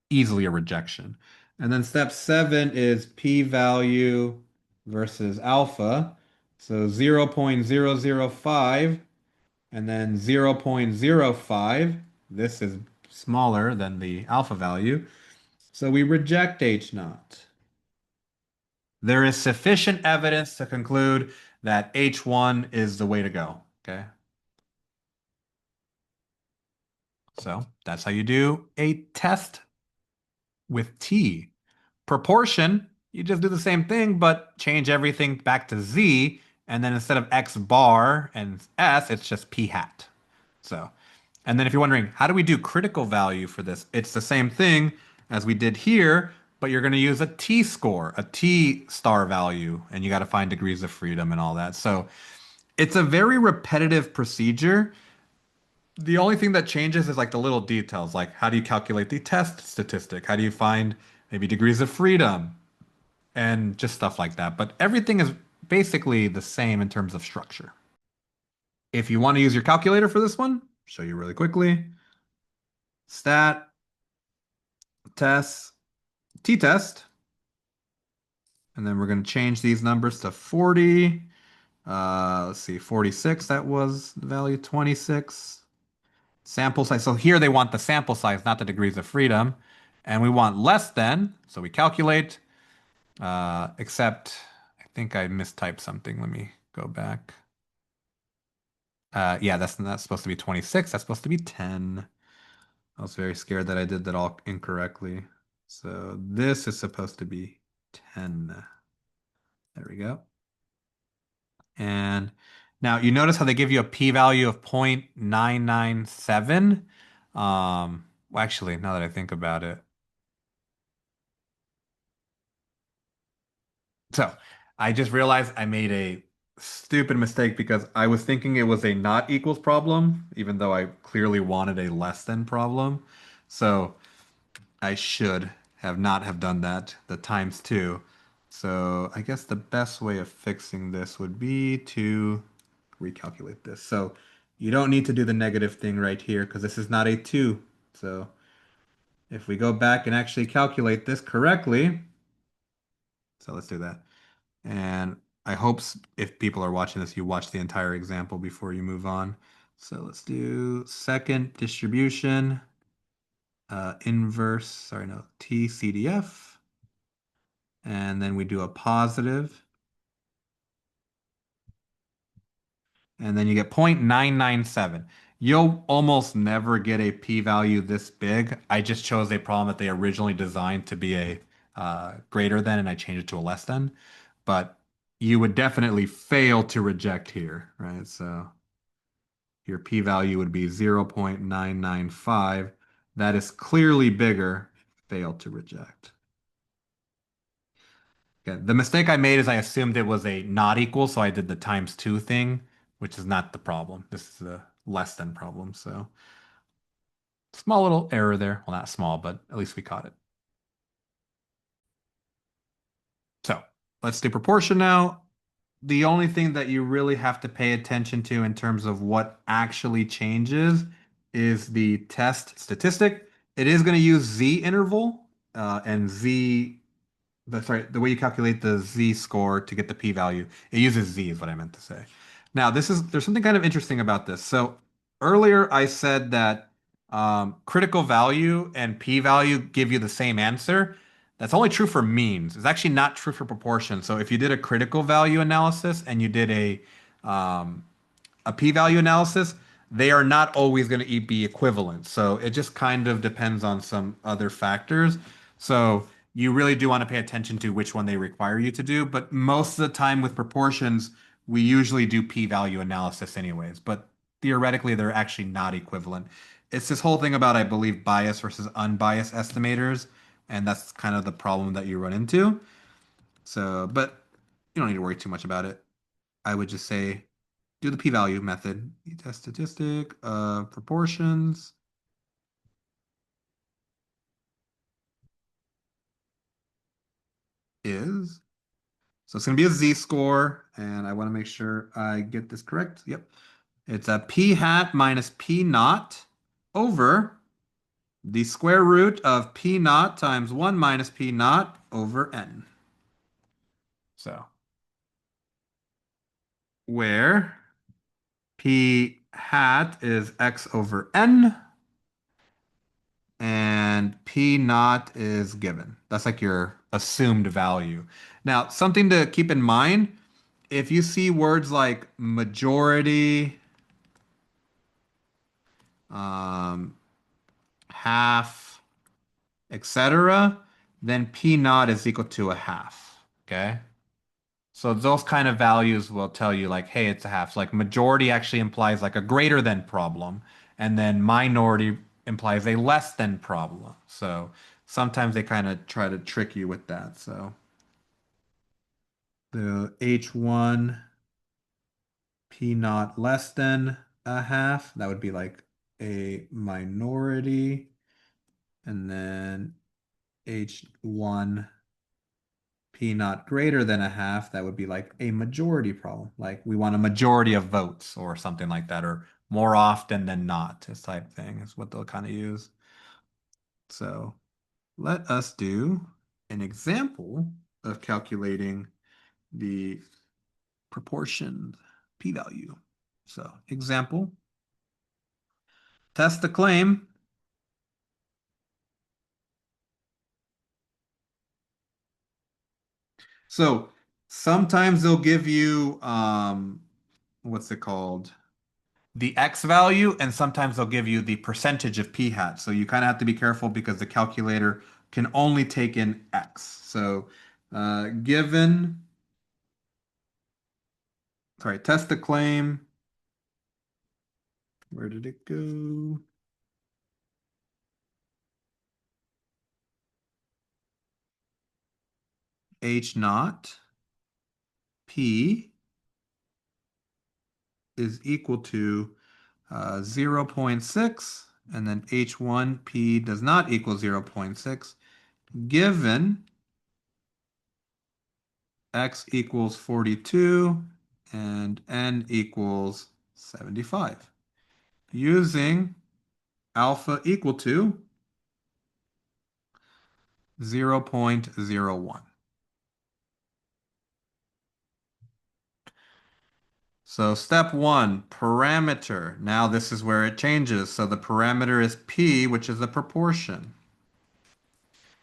easily a rejection. And then step 7 is p-value versus alpha. So 0.005 and then 0.05. This is smaller than the alpha value. So we reject H naught. There is sufficient evidence to conclude that H1 is the way to go. Okay. So that's how you do a test with T. Proportion, you just do the same thing, but change everything back to Z. And then instead of X bar and S, it's just P hat. So, and then if you're wondering, how do we do critical value for this? It's the same thing as we did here, but you're going to use a T score, a T star value, and you got to find degrees of freedom and all that. So it's a very repetitive procedure. The only thing that changes is like the little details, like how do you calculate the test statistic? How do you find maybe degrees of freedom and just stuff like that. But everything is basically the same in terms of structure. If you want to use your calculator for this one, show you really quickly. Stat, test, t-test. And then we're going to change these numbers to 40. Let's see, 46, that was the value, 26. Sample size. So here they want the sample size, not the degrees of freedom. And we want less than, so we calculate, except I think I mistyped something. Let me go back. Yeah, that's not supposed to be 26. That's supposed to be 10. I was very scared that I did that all incorrectly. So this is supposed to be 10. There we go. And now you notice how they give you a p-value of 0.997. Well, actually, now that I think about it. So I just realized I made a stupid mistake because I was thinking it was a not equals problem, even though I clearly wanted a less than problem. So I should have not have done that, the times two. So I guess the best way of fixing this would be to recalculate this. So you don't need to do the negative thing right here because this is not a 2. So if we go back and actually calculate this correctly, so let's do that. And I hope if people are watching this, you watch the entire example before you move on. So let's do second distribution, inverse, sorry, no, TCDF. And then we do a positive. and then you get 0.997. You'll almost never get a p-value this big. I just chose a problem that they originally designed to be a greater than, and I changed it to a less than. But you would definitely fail to reject here, right? So your p-value would be 0.995. That is clearly bigger. Fail to reject. Okay. The mistake I made is I assumed it was a not equal, so I did the times two thing, which is not the problem. This is a less than problem. So small little error there. Well, not small, but at least we caught it. So let's do proportion now. The only thing that you really have to pay attention to in terms of what actually changes is the test statistic. It is going to use z interval and the way you calculate the z-score to get the p-value. It uses z is what I meant to say. Now, there's something kind of interesting about this. So earlier I said that critical value and p-value give you the same answer. That's only true for means. It's actually not true for proportion. So if you did a critical value analysis and you did um, a p-value analysis, they are not always going to be equivalent. So it just kind of depends on some other factors. So you really do want to pay attention to which one they require you to do. But most of the time with proportions, we usually do p-value analysis anyways. But theoretically, they're actually not equivalent. It's this whole thing about, I believe, bias versus unbiased estimators. And that's kind of the problem that you run into. So, but you don't need to worry too much about it. I would just say do the p-value method. Test statistic of proportions is, so it's going to be a z-score, and I want to make sure I get this correct. Yep. It's a p hat minus p naught over the square root of p naught times 1 minus p naught over n. So where p hat is x over n, and P naught is given. That's like your assumed value. Now, something to keep in mind, if you see words like majority, um, half, etc., then P naught is equal to a half. Okay? So those kind of values will tell you like, hey, it's a half. So like majority actually implies like a greater than problem, and then minority implies a less than problem. So sometimes they kind of try to trick you with that. So the H1 P naught less than a half, that would be like a minority, and then H1 P naught greater than a half, that would be like a majority problem. Like we want a majority of votes or something like that, or more often than not, this type thing is what they'll kind of use. So let us do an example of calculating the proportion p-value. So example, test the claim. So sometimes they'll give you what's it called? The X value, and sometimes they'll give you the percentage of p hat. So you kind of have to be careful because the calculator can only take in X. So given, sorry, test the claim. Where did it go? H naught P is equal to 0.6, and then H1 P does not equal 0.6, given X equals 42 and N equals 75. Using alpha equal to 0.01. So step one, parameter. Now this is where it changes. So the parameter is P, which is a proportion.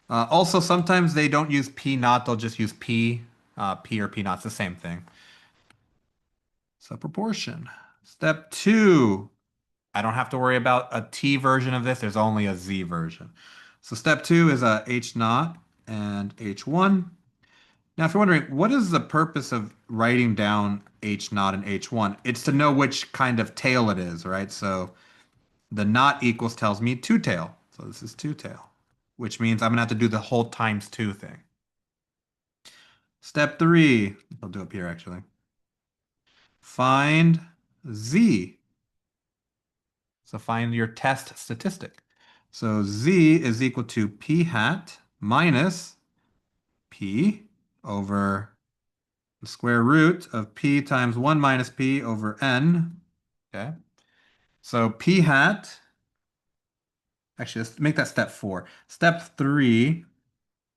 Also, sometimes they don't use P naught, they'll just use P. P or P naught's the same thing. So proportion. Step two, I don't have to worry about a T version of this. There's only a Z version. So step two is a H naught and H1. Now, if you're wondering, what is the purpose of writing down H naught and H1? It's to know which kind of tail it is, right? So the naught equals tells me two tail. So this is two tail, which means I'm gonna have to do the whole times two thing. Step three, I'll do up here actually. Find Z. So find your test statistic. So Z is equal to P hat minus P over the square root of P times 1 minus P over N. Okay. So P hat, actually, let's make that step four. Step three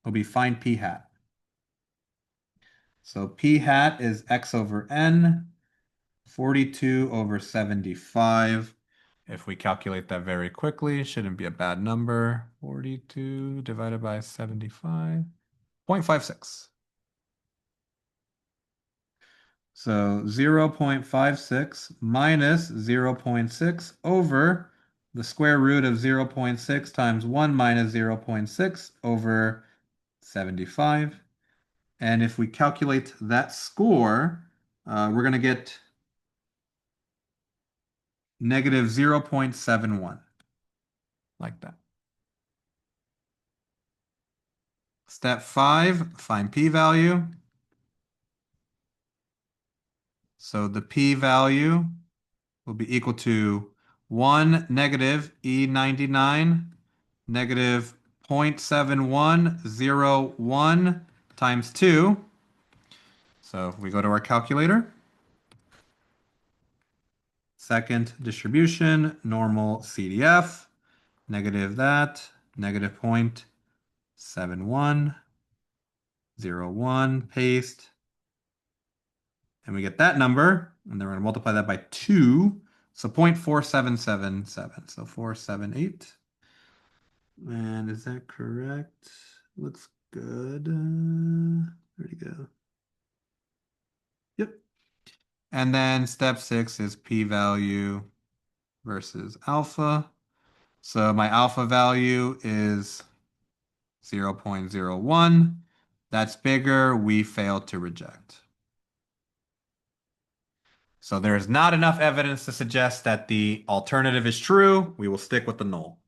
will be find P hat. So P hat is X over N, 42 over 75. If we calculate that very quickly, shouldn't be a bad number. 42 divided by 75, 0.56. So 0.56 minus 0.6 over the square root of 0.6 times 1 minus 0.6 over 75. And if we calculate that score, we're going to get negative 0.71, like that. Step 5, find p-value. So the p-value will be equal to 1 negative E99 negative 0.7101 times 2. So if we go to our calculator, second distribution, normal CDF, negative that, negative 0.7101, paste, and we get that number, and then we're going to multiply that by 2, so 0.4777, so 478. And is that correct? Looks good. Where'd he go? Yep. And then step 6 is p-value versus alpha. So my alpha value is 0.01. That's bigger. We failed to reject. So there is not enough evidence to suggest that the alternative is true. We will stick with the null.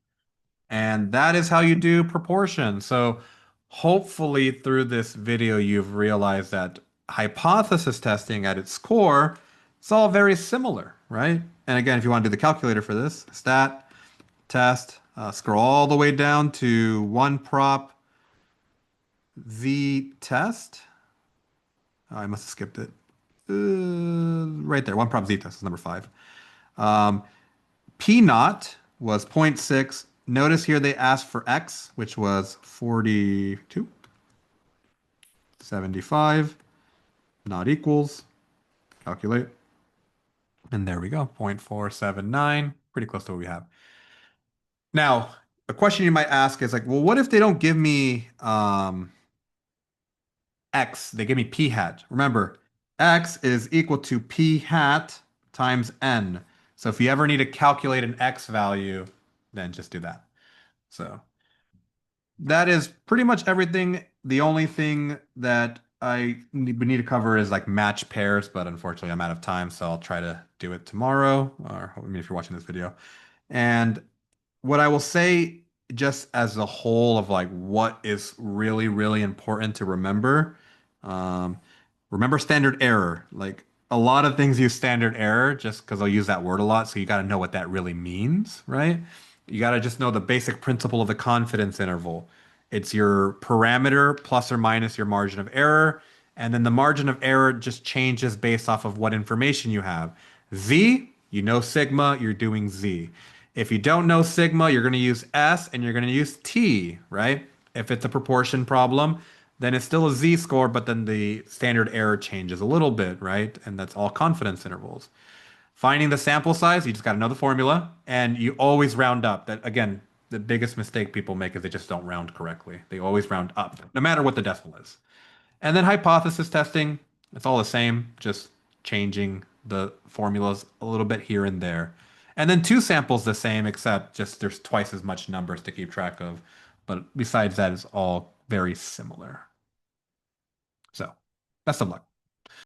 And that is how you do proportion. So hopefully through this video, you've realized that hypothesis testing at its core, it's all very similar, right? And again, if you want to do the calculator for this, stat, test, scroll all the way down to one prop z test. Oh, I must have skipped it. Right there, one prop z test is number 5. Um, P naught was zero point 0.6. Notice here they asked for X, which was 42. 75, not equals. Calculate. And there we go, 0.479. Pretty close to what we have. Now, a question you might ask is like, well, what if they don't give me X? They give me P hat. Remember, X is equal to P hat times N. So if you ever need to calculate an X value, then just do that. So that is pretty much everything. The only thing that would need to cover is like match pairs, but unfortunately I'm out of time, so I'll try to do it tomorrow, or I mean if you're watching this video. And what I will say just as a whole of like what is really, really important to remember, um, remember standard error. Like a lot of things use standard error just because I'll use that word a lot, so you got to know what that really means, right? You got to just know the basic principle of the confidence interval. It's your parameter plus or minus your margin of error, and then the margin of error just changes based off of what information you have. Z, you know sigma, you're doing Z. If you don't know sigma, you're going to use S and you're going to use T, right? If it's a proportion problem, then it's still a Z score, but then the standard error changes a little bit, right? And that's all confidence intervals. Finding the sample size, you just got to know the formula, and you always round up. That again, the biggest mistake people make is they just don't round correctly. They always round up, no matter what the decimal is. And then hypothesis testing, it's all the same, just changing the formulas a little bit here and there. And then two samples the same, except just there's twice as much numbers to keep track of. But besides that, it's all very similar. So, best of luck.